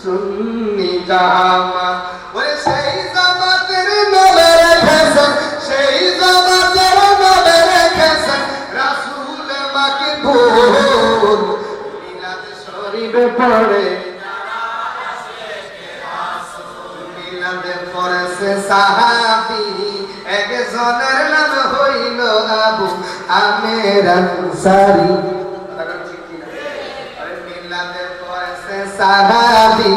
S1: সুন্নি জামাত, ওরে সেই জামাতের নামে রেখেছেন, সেই জামাতের নামে রেখেছেন রাসূল মাকবুল, মিলাদ শরীফে পড়ে মিলাদে পড়েছে সাহাবী, একজনের নাম হইল আবু আমের আনসারী। সাহাবী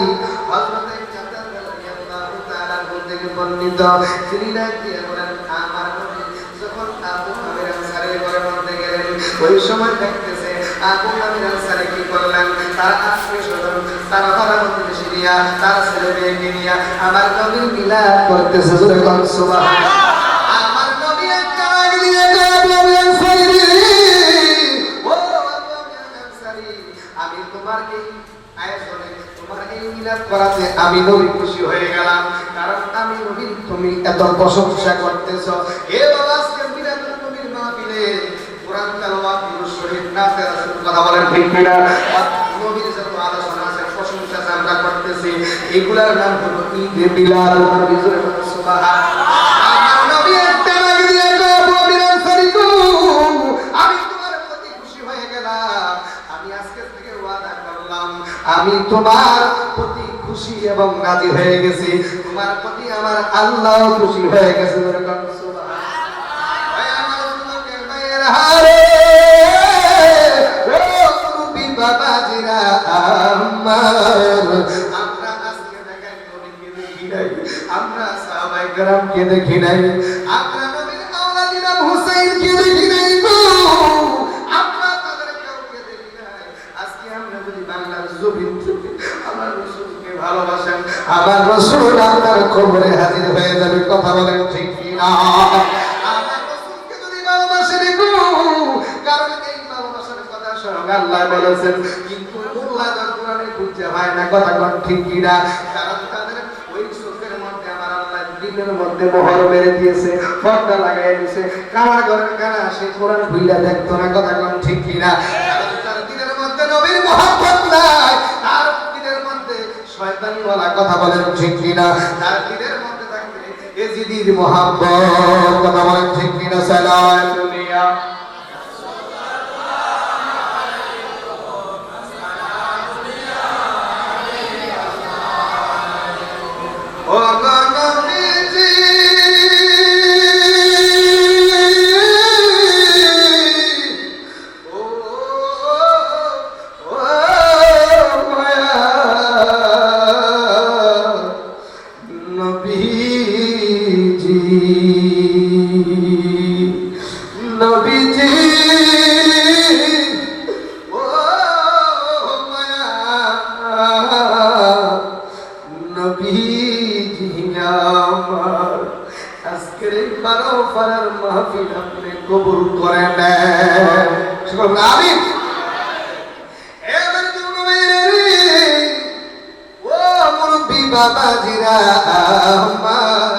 S1: হযরত জান্নাত রাদিয়াল্লাহু তাআলা থেকে বর্ণিত, তিনি দিয়ে বলেন আমার নবী যখন আবু আমের আনসারী ঘরের মধ্যে গেলেন, ওই সময় দেখতেছে আবু আমের আনসারী কি করলেন, তার আত্মীয়স্বজন, তারা প্রতিবেশী নিয়া, তার ছেলে মেয়েকে নিয়া আমার নবীর মিলাদ করতেছে। জোরে বলেন সুবহানাল্লাহ। আমার নবী একটা ডাক দিয়ে আবু আমের আনসারী, ও আবু আমের আনসারী, আমি তোমার এই আয়োজনে তোমার এই মিলাদ করাতে আমি নবী খুশি হয়ে গেলাম, কারণ আমি নবীর তুমি এত প্রশংসা করতেছো। এ বাবা, আজকে মিলাদুন নবীর মাহফিলে কোরআন তেলাওয়াত, দুরূদ শরীফ, নাতে রাসূল, কথা বলেন ঠিক কিনা? নবীর যত আলোচনা আছে, প্রশংসা আমরা করতেছি, এগুলার নাম হলো ঈদে মিলাদ। বিজয় সুবহানাল্লাহ। আমার নবী একটা ডাক দিয়ে আবু আমের আনসারী গো, আমি তোমার প্রতি খুশি হয়ে গেলাম, আমি আজকে থেকে ওয়াদা করলাম আমি তোমার প্রতি খুশি এবং রাজি হয়ে গেছি, তোমার প্রতি আমার আল্লাহ খুশি হয়ে গেছে। বাবাজিরা আমার, আমরা আজকে দেখাই নবীকে দেখি নাই, আমরা সাহাবায়ে কেরামকে দেখি নাই, আমরা নবীর আওলাদ ইমাম হুসাইনকে দেখি নাই গো, আমরা তাদের কাউকে দেখি নাই। আজকে আমরা যদি বাংলার জমিন থেকে আমার রাসূলকে ভালোবাসেন, আমার রাসূল আপনার কবরে হাজির হয়ে যাবে। কথা বলেন ঠিক কি না? আমার রাসূলকে যদি ভালোবাসেন গো, কারণ এই ভালোবাসার কথা স্বয়ং আল্লাহ বলেছেন, কিন্তু মুল্লাদের কোরআনে বুঝতে হয় না। কথা কোন ঠিক কি না? কারণ তাদের ওই চোখের মধ্যে আমার আল্লাহ দিলের মধ্যে মোহর মেরে দিয়েছে, পর্দা লাগাই দিয়েছে, কানা ঘরের কানা সে কোরআন ভুইলা দেখতো না। কথা কোন ঠিক কি না? কারণ তার দিলের মধ্যে নবীর মহব্বত নাই, তার দিলের মধ্যে শয়তানি বলা। কথা বলেন ঠিক কি না? তার দিলের মধ্যে থাকবে এজিদির মহব্বত। কথা বলেন ঠিক কি না? সালাতু আলাইয়া ও নবীজি, ও মায়া নবীজি, নবীজি, ও মায়া নবীজি আমার, আজকের এই 12 পারার মাহফিল আপনি কবুল করে নেন। আমিন। এবার ও মুরব্বী বাবাজিরা আমার,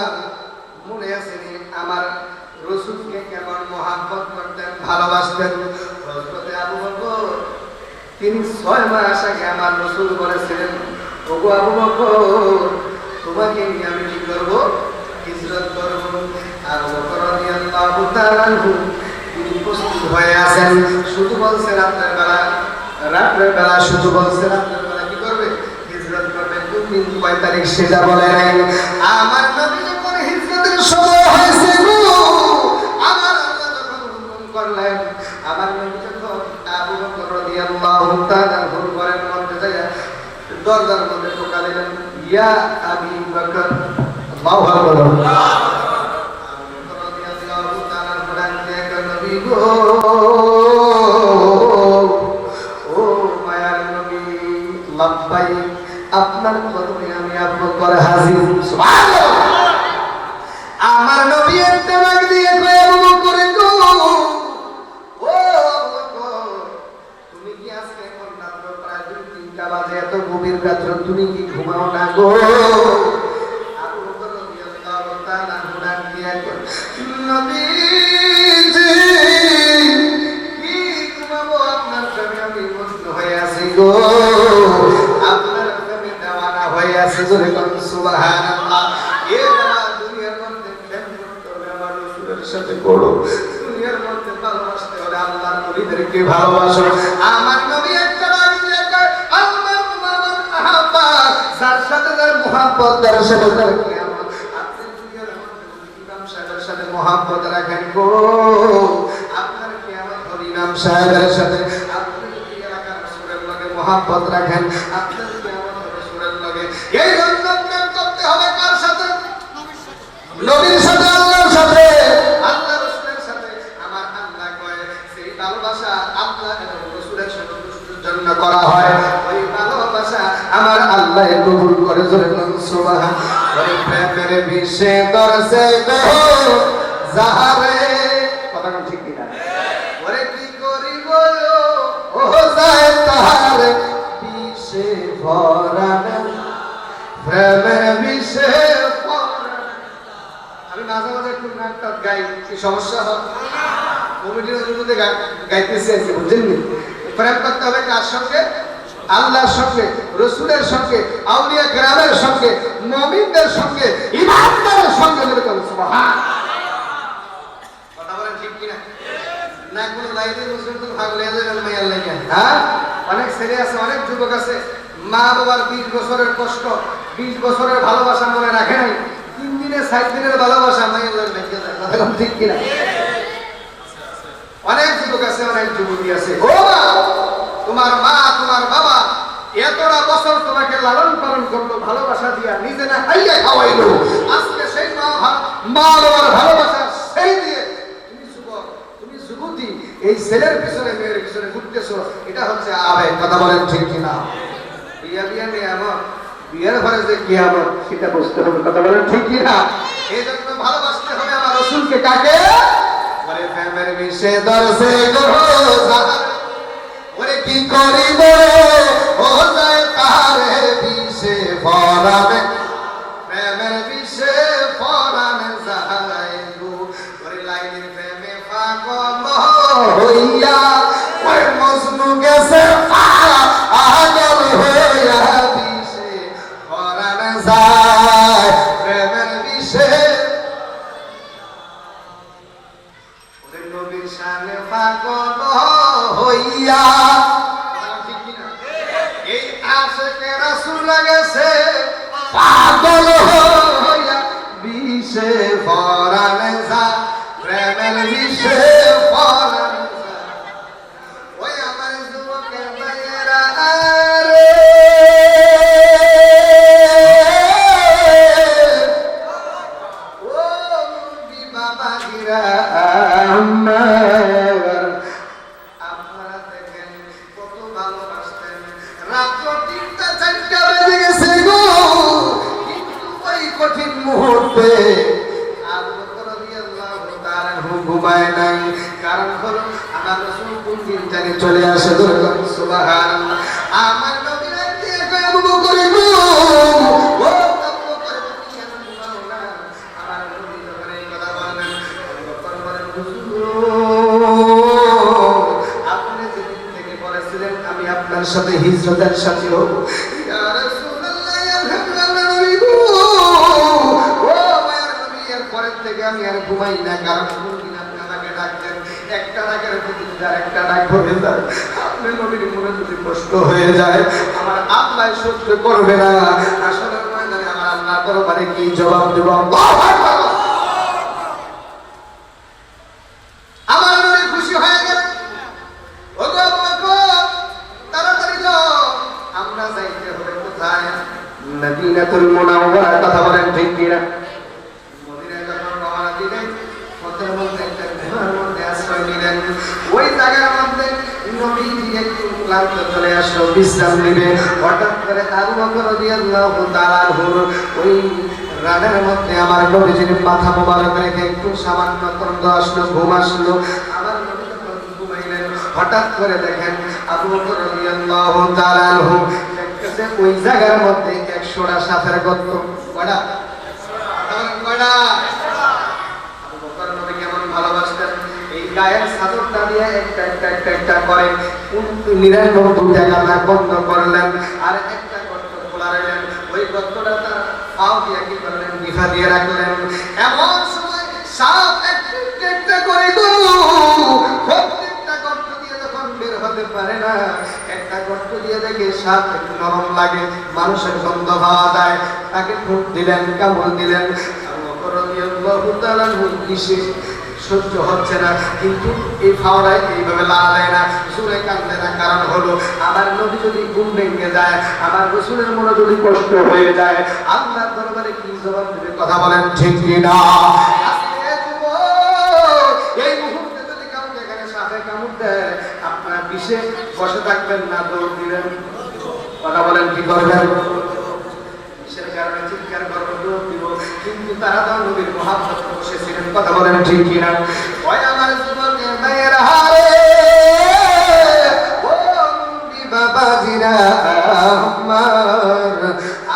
S1: মনে আছে আমার রাসূলকে কেমন মহব্বত করতেন, ভালোবাসতেন? হযরত আবু বকর, তিনি 6 মাস আগে আমার রাসূল বলেছিলেন, ওগো আবু বকর, তোমাকে নিয়ে আমি কি করব? হিজরত করব। আর আবু বকর রাদিয়াল্লাহু তাআলা তিনি প্রস্তুত হয়ে আছেন, শুধু বলছে রাতের বেলা শুধু বলছে রাতের বেলা কি করবে? হিজরত করবে। কোন দিন কয় তারিখ সেটা বলে নাই। আমার নবী যখন হিজরতের সময় হয়েছে গো, আমার আল্লাহ যখন হুকুম করলেন, আমার নবী যখন আবু বকর রাদিয়াল্লাহু তাআলা ঘরের মধ্যে যায় দরজার মধ্যে টোকা দিলেন, ইয়া আবি বকর, আল্লাহু আকবার। আবু বকর রাদিয়াল্লাহু তাআলা বলেন, কে নবী গো, ও মায়ার নবী, লাব্বাইক, আপনার কদমে আমি আবু বকর হাজির। সুবহানাল্লাহ। আমার নবী একটা ডাক দিয়ে কয়, আবু বকর গো, ও আবু বকর, তুমি কি আজকে এখন রাত প্রায় 2-3টা বাজে, এত গভীর রাত তুমি কি ঘুমাও না গো? আবু বকর রাদিয়াল্লাহু তাআলা ডাক দিয়ে কয়, নবীজি, কি ঘুমাবো, আপনার প্রেমে আমি মগ্ন হয়ে আছি গো, আপনার প্রেমে দেওয়ানা হয়ে আছি। জোরে বলুন সুবহানাল্লাহ। এ বাবা, দুনিয়ার মধ্যে প্রেম করতে হলে আমার রাসূলের সাথে করো, দুনিয়ার মধ্যে ভালোবাসতে হলে আল্লাহর নবীদেরকে ভালোবাসো। আমার নবী একটা ডাক দিয়ে কয়, আল্লাহু মাহাব্বা, যার সাথে যার মুহাব্বত, তার সাথে তার কিয়ামত। আপনি দুনিয়ার মধ্যে ইমাম সাহেবের সাথে মুহাব্বত রাখেন গো, আপনার কিয়ামত হবে ইমাম সাহেবের সাথে। আপনি যদি এলাকার রাসূলের লগে মুহাব্বত রাখেন, আপনার কিয়ামত হবে রাসূলের লগে। এই জন্য প্রেম করতে হবে কার সাথে? নবীর সাথে, আল্লাহর সাথে, আল্লাহ রাসূলের সাথে। আমার আল্লাহ কয়, সেই ভালোবাসা আল্লাহ এবং রাসূলের সন্তুষ্টির জন্য করা হয়, ওই ভালোবাসা আমার আল্লাহ কবুল করে। জোরে বলুন সুবহানাল্লাহ। ওই প্রেমের বিষে দরছে গো যাহারে, কথা কোন ঠিক কিনা? ওরে কি করিব ও যায় তাহার বিষে ভরা, প্রেমের বিষে ভরা। আমি মাঝে মাঝে একটু নাটক গাই, কি সমস্যা হয়? কমিটির অনুরোধে গাইতেছি আজকে, বুঝলেন? প্রেম করতে হবে কার সঙ্গে? আল্লাহর সঙ্গে, রাসূলের সঙ্গে, আউলিয়া কেরামের সঙ্গে, মুমিনদের সঙ্গে, ইমানদারের সঙ্গে। সুবহানাল্লাহ। কথা বলেন ঠিক কিনা? না কোনো লাইনে মুসলিম তো ভাগ লয়ে যাবেন মাইয়ার লাগে। হ্যাঁ, অনেক ছেলে আছে, অনেক যুবক আছে, মা বাবার 20 বছরের কষ্ট, 20 বছরের ভালোবাসা মনে রাখে নাই, 3 দিনের 7 দিনের ভালোবাসা মাইয়ার লাগে ভেঙে যায়। কথা ঠিক কিনা? অনেক যুবক আছে, অনেক যুবতী আছে। ও মা, তোমার মা, তোমার বাবা এতটা বছর তোমাকে লালন পালন করলো, ভালোবাসা দিয়া, নিজে না খাইয়া খাওয়াইলো, আজকে সেই মা বাবার ভালোবাসা সেই দিয়ে তুমি যুবক, তুমি যুবতী, এই ছেলের পিছনে মেয়ের পিছনে ঘুরতেছো, এটা হচ্ছে আবেগ। কথা বলেন ঠিক কিনা? বিয়া নিয়ামত, বিয়ের ঘরে যে কিয়ামত সেটা বুঝতে হবে। কথা বলেন ঠিক কিনা? এই জন্য ভালোবাসতে হবে আমার রাসূলকে। কাকে? ওরে প্রেমের বিষে দরছে গো যাহারে, ওরে কি করিব ও যায় তাহারে বিষে ফরানে, প্রেমের বিষে ফরানে যায় গো। ওরে লাইনের প্রেমে পাগল হইয়া, ওরে মজনু গেছে পাগল হইয়া, বিষে ফরানে যায়, প্রেমের বিষে। ওরে নবীর শানে পাগল হইয়া, এই আশিকে রাসূল গেছে পাগল হইয়া, বিষে ফরানে যায়, প্রেমের বিষে ফরানে যায়। ওই আমার যুবকের ভাইয়েরা রে, ও মুরব্বি বাবাজিরা আমার, আপনারা দেখেন কত ভালোবাসতেন। রাত 3টা-4টা বেজে গেছে গো, কিন্তু ওই কঠিন মুহূর্তে আবু বকর রাদিয়াল্লাহু তাআলা ঘুমায় নাই। কারণ হলো আমার রাসূল কোন দিন জানি চলে আসে। সুবহানাল্লাহ। আমার নবী ডাক দিয়ে কয়, আবু বকর গো, ও আবু বকর, তুমি কেন ঘুমাও না? আমার নবী যখন এই কথা বললেন, আবু বকর বলেন, আপনি যেদিন থেকে বলেছিলেন আমি আপনার সাথে হিজরতের সাথী হব, ইয়া রাসূলুল্লাহ, ইয়া হাবিবাল্লাহ, নবী গো, আমি আর ঘুমাই না, কারণ কোনদিন আপনি আমাকে ডাকতেন একটা ডাকের প্রতি আর একটা ডাক হয়ে যায়, আপনি নবীর মনে যদি কষ্ট হয়ে যায় আমার আল্লাহ সহ্য করবে না। আসলে ময়দানে আমার আল্লাহ দরবারে কি জবাব দেব? আমার নবী খুশি হয়ে গেল, ওগো তাড়াতাড়ি যাও, আমরা যাইতে হবে কোথায়? মদিনাতুল মুনাওয়ারা। কথা বলেন ঠিক কিনা? মদিনায় যখন রওনা দিলেন, পথের মধ্যে একটা গুহার মধ্যে আশ্রয় নিলেন। ওই জায়গার মধ্যে নবীজি একটু ক্লান্ত চলে আসলো, বিশ্রাম নিবে। হঠাৎ করে আবু বকর রাদিয়াল্লাহু তাআলা ওই রানের মধ্যে আমার নবীজির মাথা মোবারক রেখে একটু সামান্য তন্দ্র আসলো, ঘুম আসলো। আমার নবী যখন ঘুমাইলেন, হঠাৎ করে দেখেন আবু বকর রাদিয়াল্লাহু তাআলা ওই জায়গার মধ্যে 100টা সাপের গর্ত। কয়টা? আবু বকর নবী কেমন ভালোবাসতেন, এই গায়ের চাদরটা দিয়ে একটা করে 99টা গালা বন্ধ করলেন, আর একটা গর্ত খোলা রাখলেন। ওই গর্তটা তার পাও দিয়ে কি করলেন? বিফা দিয়ে রাখলেন। এমন সময় সাপ একটা করে প্রত্যেকটা গর্ত দিয়ে যখন বের হতে পারে না, একটা গর্ত দিয়ে দেখে সাপ একটু নরম লাগে, মানুষের গন্ধ পাওয়া যায়, তাকে ঠোঁট দিলেন, কামড় দিলেন। সহ্য হচ্ছে না, কিন্তু এই ফাওড়ায় এইভাবে লাগায় না, সুরে কাঁদে না। কারণ হলো আমার নবী যদি ঘুম ভেঙে যায়, আমার রসুলের মনে যদি কষ্ট হয়ে যায়, আল্লাহর দরবারে কি জবাব দেবে? কথা বলেন ঠিক কিনা? এই মুহূর্তে যদি কাউকে এখানে সাপে কামড় দেয়, আপনার পিছে বসে থাকবেন না, দৌড় দিবেন। কথা বলেন কি করবেন? কিসের কারণে চিৎকার করবো, দৌড় দিব, কিন্তু তারা তো নবীর মহাব্বতে বসেছিলেন। কথা বলেন ঠিক কিনা? ওই আমার যুবকের ভাইয়েরা, হারে ও নবী বাবাজিরা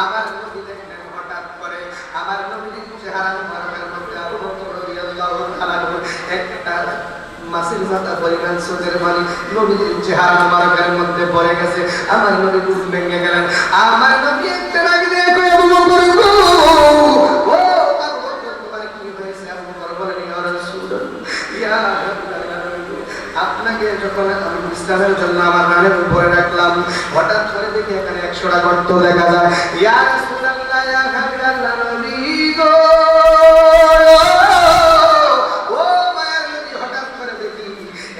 S1: আমার নবী দেখলেন হঠাৎ করে আমার নবীর চেহারা মুবারকের মধ্যে আবু বকর রাদিয়াল্লাহু তাআলা একটা মাসির মাথা পরিমাণ সুদের পানি নবীর চেহারা মুবারকের মধ্যে পড়ে গেছে। আমার নবী ঘুম ভেঙে গেলেন। আমার নবী একটা ডাক দিয়ে কই, আবু বকর গো, ও আবু বকর তোমার কি হয়েছে? আবু বকর বলেন, ইয়া রাসূলুল্লাহ, ইয়া আপনাকে যখন আমি বিশ্রামের জন্য আমার রানের উপরে রাখলাম, হঠাৎ করে দেখি এখানে 100টা গর্ত দেখা যায়। ইয়া রাসূলুল্লাহ, ইয়া হাবিবাল্লাহ নবী গো,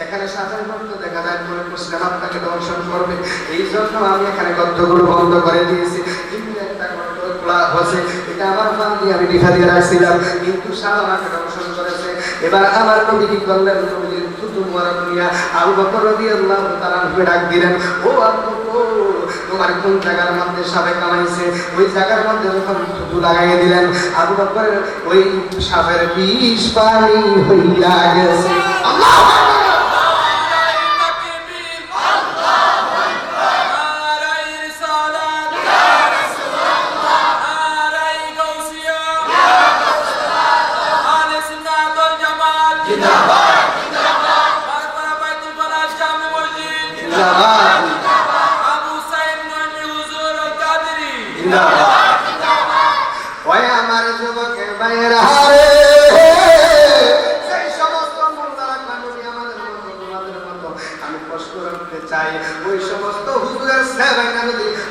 S1: এখানে সাপের গর্ত দেখা যায়, মনে করছিলাম আপনাকে দর্শন করবে, এই জন্য আমি এখানে গর্তগুলো বন্ধ করে দিয়েছি। কিন্তু একটা গর্ত খোলা হয়েছে, এটা আমার পা দিয়ে আমি লিখা দিয়ে রাখছিলাম, কিন্তু সাপ আমাকে দর্শন করেছে। এবার আমার নবী কি করলেন? নবীর থুতু মুবারক নিয়ে আবু বকর রাদিয়াল্লাহু তাআলা ডাক দিলেন, ও আবু বকর, তোমার কোন জায়গার মধ্যে সাপে কামাইছে? ওই জায়গার মধ্যে যখন থুতু লাগাইয়ে দিলেন, আবু বকরের ওই সাপের বিষ পানি হইয়া গেছে। আল্লাহু আকবার।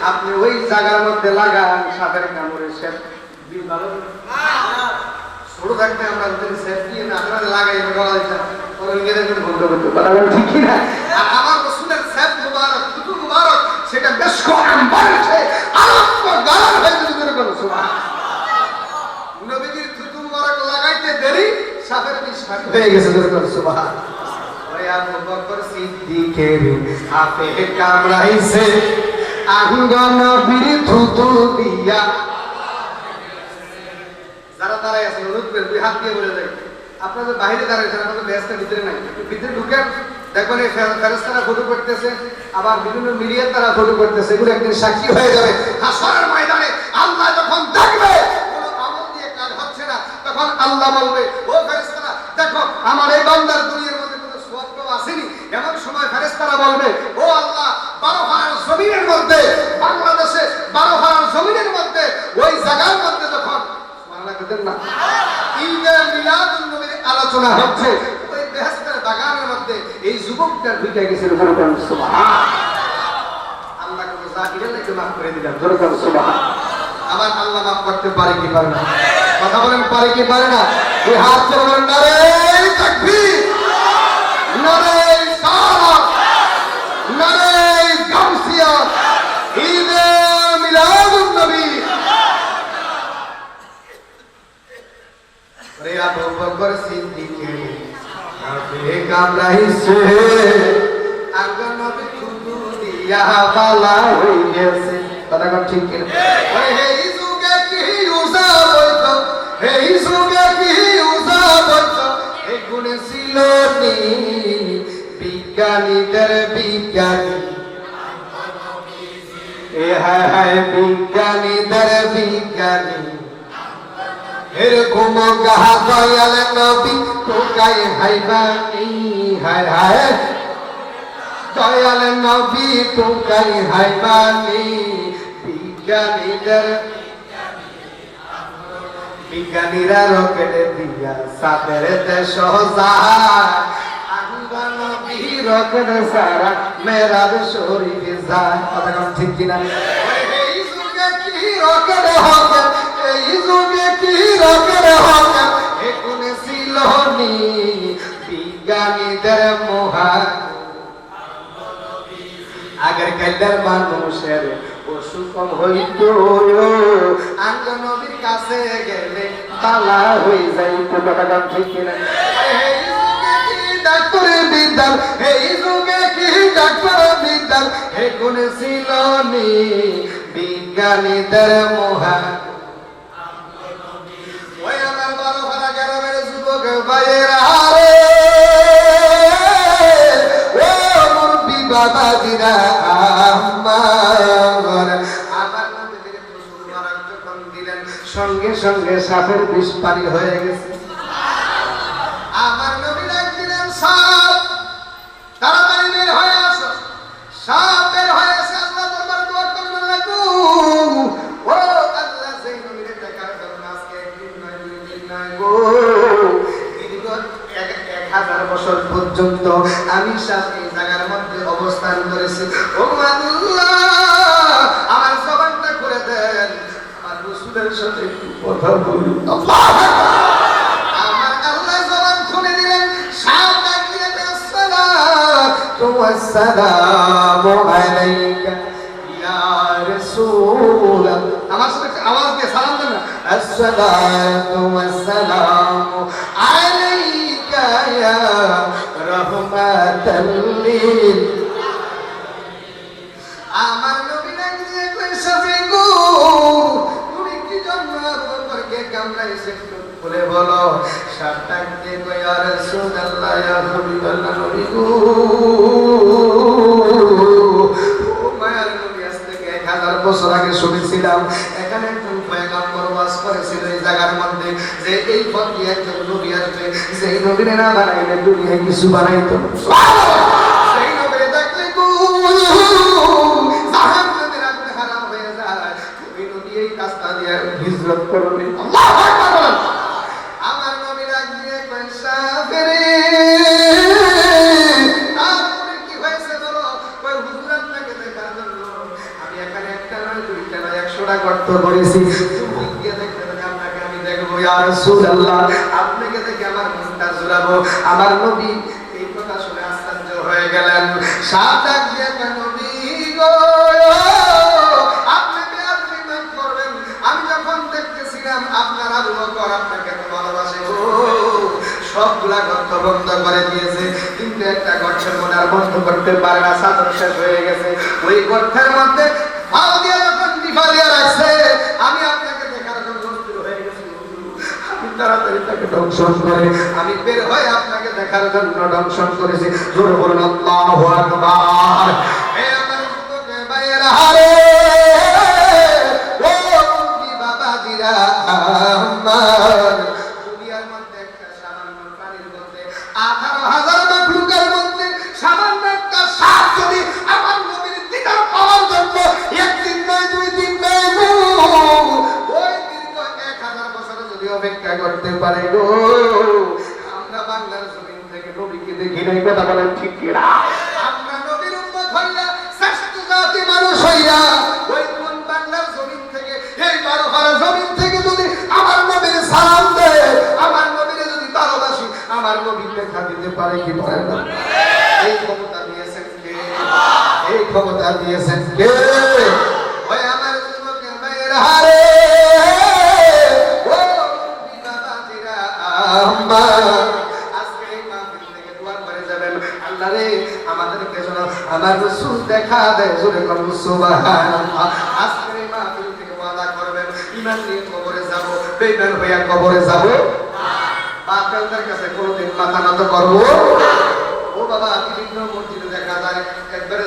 S1: আপনি ওই জায়গার মধ্যে লাগান সাপের কামড়ে, শেপ ছোট থাকতে আমরা শেপ দিয়ে না লাগাই ঠিক কিনা? আমার রসুলের শেপ মুবারক, থুতু মুবারক, সেটা বেশ নবীজির থুতু মুবারক লাগাইতে দেরি, সাপের বিষ হয়ে গেছে। সুবহান। আবু বকর সিদ্দিকের হাতে কামড়াইছে আঙ্গন নবীর থুতু দিয়া। যারা দাঁড়ায় আছে অনুরোধ করে দুই হাত দিয়ে বলে দেয়, আপনাদের বাইরে দাঁড়াইছেন, আপনাদের ব্যস্তের ভিতরে নাই, একটু ভিতরে ঢুকেন, দেখবেন এই ফেরেশতারা ফটো করতেছে, আবার বিভিন্ন মিডিয়ার তারা ফটো করতেছে, এগুলো একদিন সাক্ষী হয়ে যাবে হাসরের ময়দানে। আল্লাহ যখন দেখবে কোনো আমল দিয়ে কাজ হচ্ছে না, তখন আল্লাহ বলবে, ও ফেরেশতারা দেখো আমার এই বান্দার দুনিয়ার মধ্যে কোনো সওয়াব আসেনি। এমন সময় ফেরেশতারা বলবে, ও আল্লাহ 12 ফারার জমিনের মধ্যে, বাংলাদেশে 12 ফারার জমিনের মধ্যে ওই জায়গার মধ্যে যখন সুবহানাল্লাহ না মিলাদুন নবীর আলোচনা হচ্ছে ওই বেহেশতের বাগানের মধ্যে এই যুবকটা ঢুকে গেছিল জোরে সুবহান আল্লাহ কোন জাকিরের একটু মাফ করে দিলাম জোরে সুবহান আমার আল্লাহ মাফ করতে পারে কি পারে না কথা বলেন পারে কি পারে না এই হাত করে বলেন নারে তাকবীর নারে সালাত নারে গাউসিয়া ঈদে মিলাদুন নবী রে আবু বকর সিদ্দিক আফে কামরাইছে আগে নবী খুদু দিয়া বালা হইছে কথা কোন ঠিক কি ওই হে যুগে কি উজা বইতো হে যুগে কি উজা বইতো এ গুণে ছিল নি বিজ্ঞানীদের বিজ্ঞানী এ হায় হায় বিজ্ঞানীদের বিজ্ঞানী এরকম গাহা দয়াল নবী তোকাই হাইবানি হায় হায় দয়াল নবী তোকাই হাইবানি বিজ্ঞানীরা রকেটে দিয়া সাদের দেশ যায় আঙ্গা নবী রকেট সারা মেরাজ শরীফে যায় কথা কোন ঠিক কিনা এই যুগে কি রকেট হবে এই যুগে কি রকেট হবে এখন ছিল নি বিজ্ঞানীদের মহান আগের কালের মানুষের অসুখ হইতো আঙ্গ নবীর কাছে গেলে বালা হয়ে যাইতো কথা ঠিক কিনা এই যুগে কি ডাক্তারের বিদ্যাল এই যুগে কি ডাক্তারের বিদ্যাল এখন ছিল নি বিজ্ঞানীদের মহান ওই আমার বড় ভাড়া গ্রামের যুবক ভাইয়েরা রে ও মুরব্বি বাবাজিরা আমার নবীর প্রচুর মারাক যখন দিলেন সঙ্গে সঙ্গে সাপের বিষ পানি হয়ে গেছে আমার নবী ডাক দিলেন সাপ তাড়াতাড়ি বের হয়ে আসো সাপ বের হয়ে এসে আল্লাহ দরবার দোয়া করতে লাগলো ও আল্লাহ সেই নবীর দেখার জন্য আজকে একদিন নয় দুই দিন নয় গো দীর্ঘ 1000 বছর পর্যন্ত আমি সাপ এই জায়গার মধ্যে অবস্থান করেছি ও আল্লাহ আমার জবানটা করে দেন আমার রাসূলের সাথে একটু কথা বলি আল্লাহ আমার আল্লাহ জবান খুলে দিলেন সাপ ডাক দিয়ে আসসালাতু ওয়াসসালামু আলাইকা ইয়া রাসূল আমার সাথে আওয়াজ দিয়ে সালাম দেন আসসালাতু ওয়াসসালামু আলাইকা ইয়া রাহমাতাল লিল আমার নবী ডাক দিয়ে কইছে গো তুমি কি জন্য আবু বকরকে কামড়াইছে বলে বলো সাপ ডাক দিয়ে কই ইয়া রাসূলুল্লাহ ইয়া হাবিবাল্লাহ নবী গো ও মায়ার নবী আজ থেকে 1000 বছর আগে শুনেছিলাম এখানে একজন পয়গম্বর ওয়াজ করেছিল এই জায়গার মধ্যে যে এই পথ দিয়ে একজন নবী আসবে যেই নবীর না বানাইলে দুনিয়ায় কিছু বানাইতো সেই নবীর দেখলে গো জাহান্নামের আগুনে হারাম হয়ে যায় ওই নবী এই রাস্তা দিয়ে হিজরত করবে আল্লাহু আকবার আমার নবী ডাক দিয়ে কই সাফিরে তারপরে কি হয়েছে বলো কই হুজুর আপনাকে দেখার জন্য আমি এখানে একটা নয় দুইটা নয় 100টা গর্ত করেছি তুমি গিয়ে দেখতে পারে আপনাকে আমি দেখবো ইয়া রাসূলুল্লাহ আপনাকে দেখে আমার মনটা জুড়াবো আমার নবী এই কথা শুনে আশ্চর্য হয়ে গেলেন সাপ ডাক দিয়ে কই নবী গো আপনি বেয়াদবি মাফ করবেন আমি যখন দেখতেছিলাম আপনার আবু বকর আপনাকে তো ভালোবাসে গো সবগুলা গর্ত বন্ধ করে দিয়েছে কিন্তু একটা গর্তের মনে আর বন্ধ করতে পারে না সাধন শেষ হয়ে গেছে ওই গর্তের মধ্যে পাও দিয়ে যখন ডিফা দিয়ে রাখছে আমি আপনাকে দেখার জন্য অস্থির হয়ে গেছি আমি তাড়াতাড়ি তাকে দংশন করে আমি বের হয়ে আপনাকে দেখার জন্য দংশন করেছি জোরে বলুন আল্লাহু আকবার হে আমার যুবক ভাইয়েরা রে ও মুরব্বি বাবাজিরা আমার দুনিয়ার মধ্যে একটা সামান্য প্রাণীর মধ্যে 18,000 মাখলুকের মধ্যে সামান্য একটা সাপ যদি আমার নবীর দিদার পাওয়ার জন্য একদিন নয় দুই দিন নয় ওই দীর্ঘ 1000 বছর যদি অপেক্ষা করতে করতে পারে গো। আমরা বাংলার জমিন থেকে নবীকে দেখি নাই, কথা বলেন ঠিক কিনা? আমরা নবীর উম্মত হইয়া শ্রেষ্ঠ জাতি মানুষ হইয়া ওই কোন বাংলার জমিন থেকে, এই বারোপাড়া জমিন থেকে যদি আমার নবীর সালাম দেয়, আমার নবীরে যদি ভালোবাসি, আমার নবীর দেখা দিতে পারে কি পারে না? এই ক্ষমতা দিয়েছেন কে? এই ক্ষমতা দিয়েছেন কে? ওই আমার যুবকের ভাইয়ের হারে ও বাবাজিরা, আজকে এই মাহফিল থেকে দোয়া করে যাবেন, আল্লাহ রে আমাদেরকে যেন আমার রাসূল দেখা দেয়। জোরে করুন সুবহানাল্লাহ। আজকে এই মাহফিল থেকে ওয়াদা করবেন, ঈমান নিয়ে কবরে যাব, বেঈমান হইয়া কবরে যাব না। বাপের কাছে কোনোদিন মাথা নত করব ও বাবা। বিভিন্ন মসজিদে দেখা যায় একবারে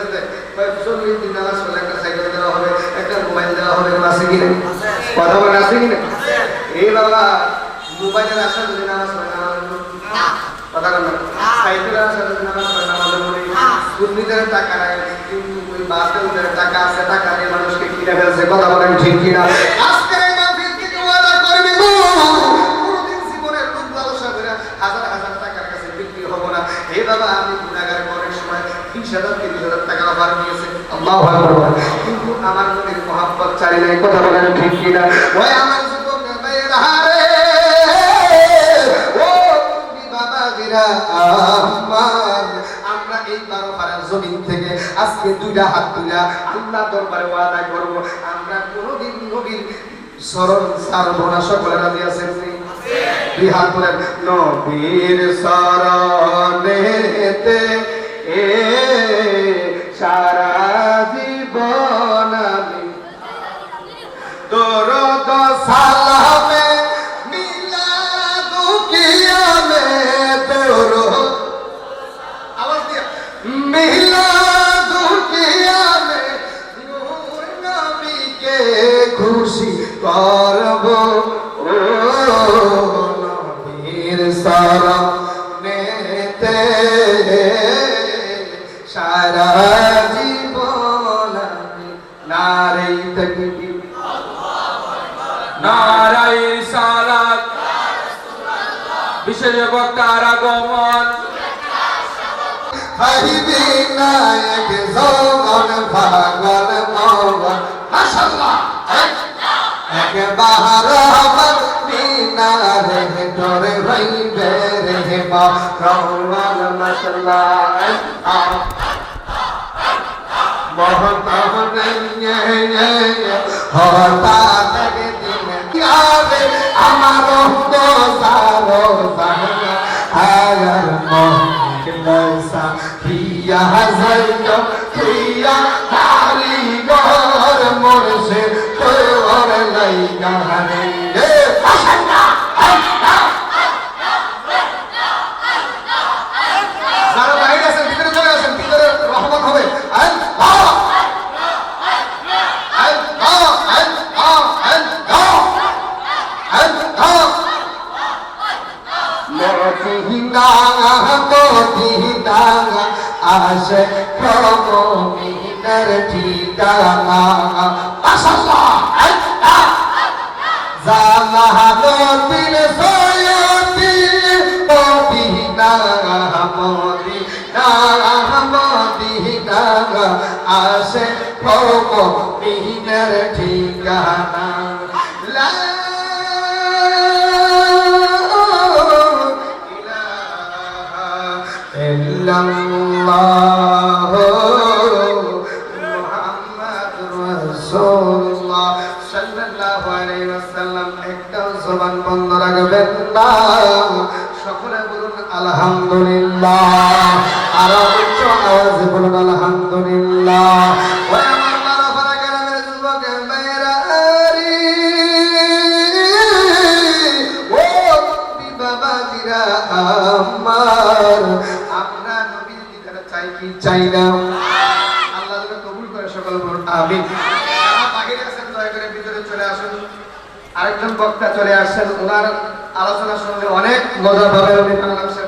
S1: 40 দিন নামাজ পড়লে একটা সাইকেল দেওয়া হবে, একটা মোবাইল দেওয়া হবে, আছে কিনা? কথা বলে আছে কিনা? এই বাবা মোবাইলের আশা যদি নামাজ পড়ে না, কথা বলে সাইকেলের আশা যদি নামাজ পড়ে না, দুর্নীতির টাকা নাই, কিন্তু ওই বাপের টাকা আছে, টাকা দিয়ে মানুষকে কিনে ফেলছে। কথা বলেন ঠিক কিনা? আজকের এই মাহফিল থেকে ওয়াদা করবে গো, কোনদিন জীবনের লোভ লালসা করে হাজার হাজার টাকার কাছে বিক্রি হব না। হে বাবা, আমি গুনাহগার করার সময় 20,000-30,000 টাকা অফার দিয়েছে, আল্লাহু আকবার, কিন্তু আমার নবীর মহব্বত চাই নাই। কথা বলেন ঠিক কিনা? ওই আমার যুবকের ভাইয়েরা হারে ও বাবাজিরা, আমরা এই বারোপাড়ার জমিন থেকে আজকে দুইটা হাত তুলা আল্লাহ দরবারে ওয়াদা করব, আমরা কোনোদিন নবীর স্মরণ ছাড়ব না। সকলে রাজি আছেন? দুই হাত তুলেন। নবীর স্মরণেতে এ সারা জীবন আমি দরুদ সালামে মিলাদু কিয়ামে দরুদ, আওয়াজ দিয়া, মিলাদু কিয়ামে নূর নবীকে খুশি করব। ও নবীর শরণেতে সারা জীবন আমি নারে তাকবীর,
S2: নারায়ে রিসালাত, বিশেষ বক্তার আগমন,
S1: হাইবি নায়ক জগন ভাগন মগন, মাশাআল্লাহ, এক বাহার আমার মিনারে তোরে হইবে রে মা রহমান, মাশাআল্লাহ, মোহতাব হতা লাগে দিন ইয়াবে আমার দোসারো জানা আয়ার মহকিলাসা কিয়া হাজাইত কিয়া হারি গর মোরসে তোর লাইগা রে এ মাশাআল্লাহ। যারা বাইরে আছেন ভিতরে চলে আসেন, ভিতরে রহমত হবে। আসে মিনার ঠিকানা, মাশাআল্লাহ, জামাহাতির সয়তি মদিনা মদিনা মদিনা আসে মিনার ঠিকানা। লা ইল্লাল্লাহ মুহাম্মাদুর রাসূলুল্লাহ সাল্লাল্লাহু আলাইহি ওয়াসাল্লাম। একটা জবান বন্ধ রাখবেন না, সকলে বলুন আলহামদুলিল্লাহ, আর উচ্চ আওয়াজে বলুন আলহামদুলিল্লাহ। ওই আমার বারোপাড়া গ্রামের যুবকের ভাইয়েরা ও বাবাজিরা আমার, আমরা নবীর দিদার চাই কি চাই না? আল্লাহ যেন কবুল করে, সকল বলুন আমিন। যারা বাহিরে আছেন দয়া করে ভিতরে চলে আসুন। আরেকজন বক্তা চলে আসছেন, ওনার আলোচনা শুনলে অনেক মজা পাবেন। উনি বাংলাদেশের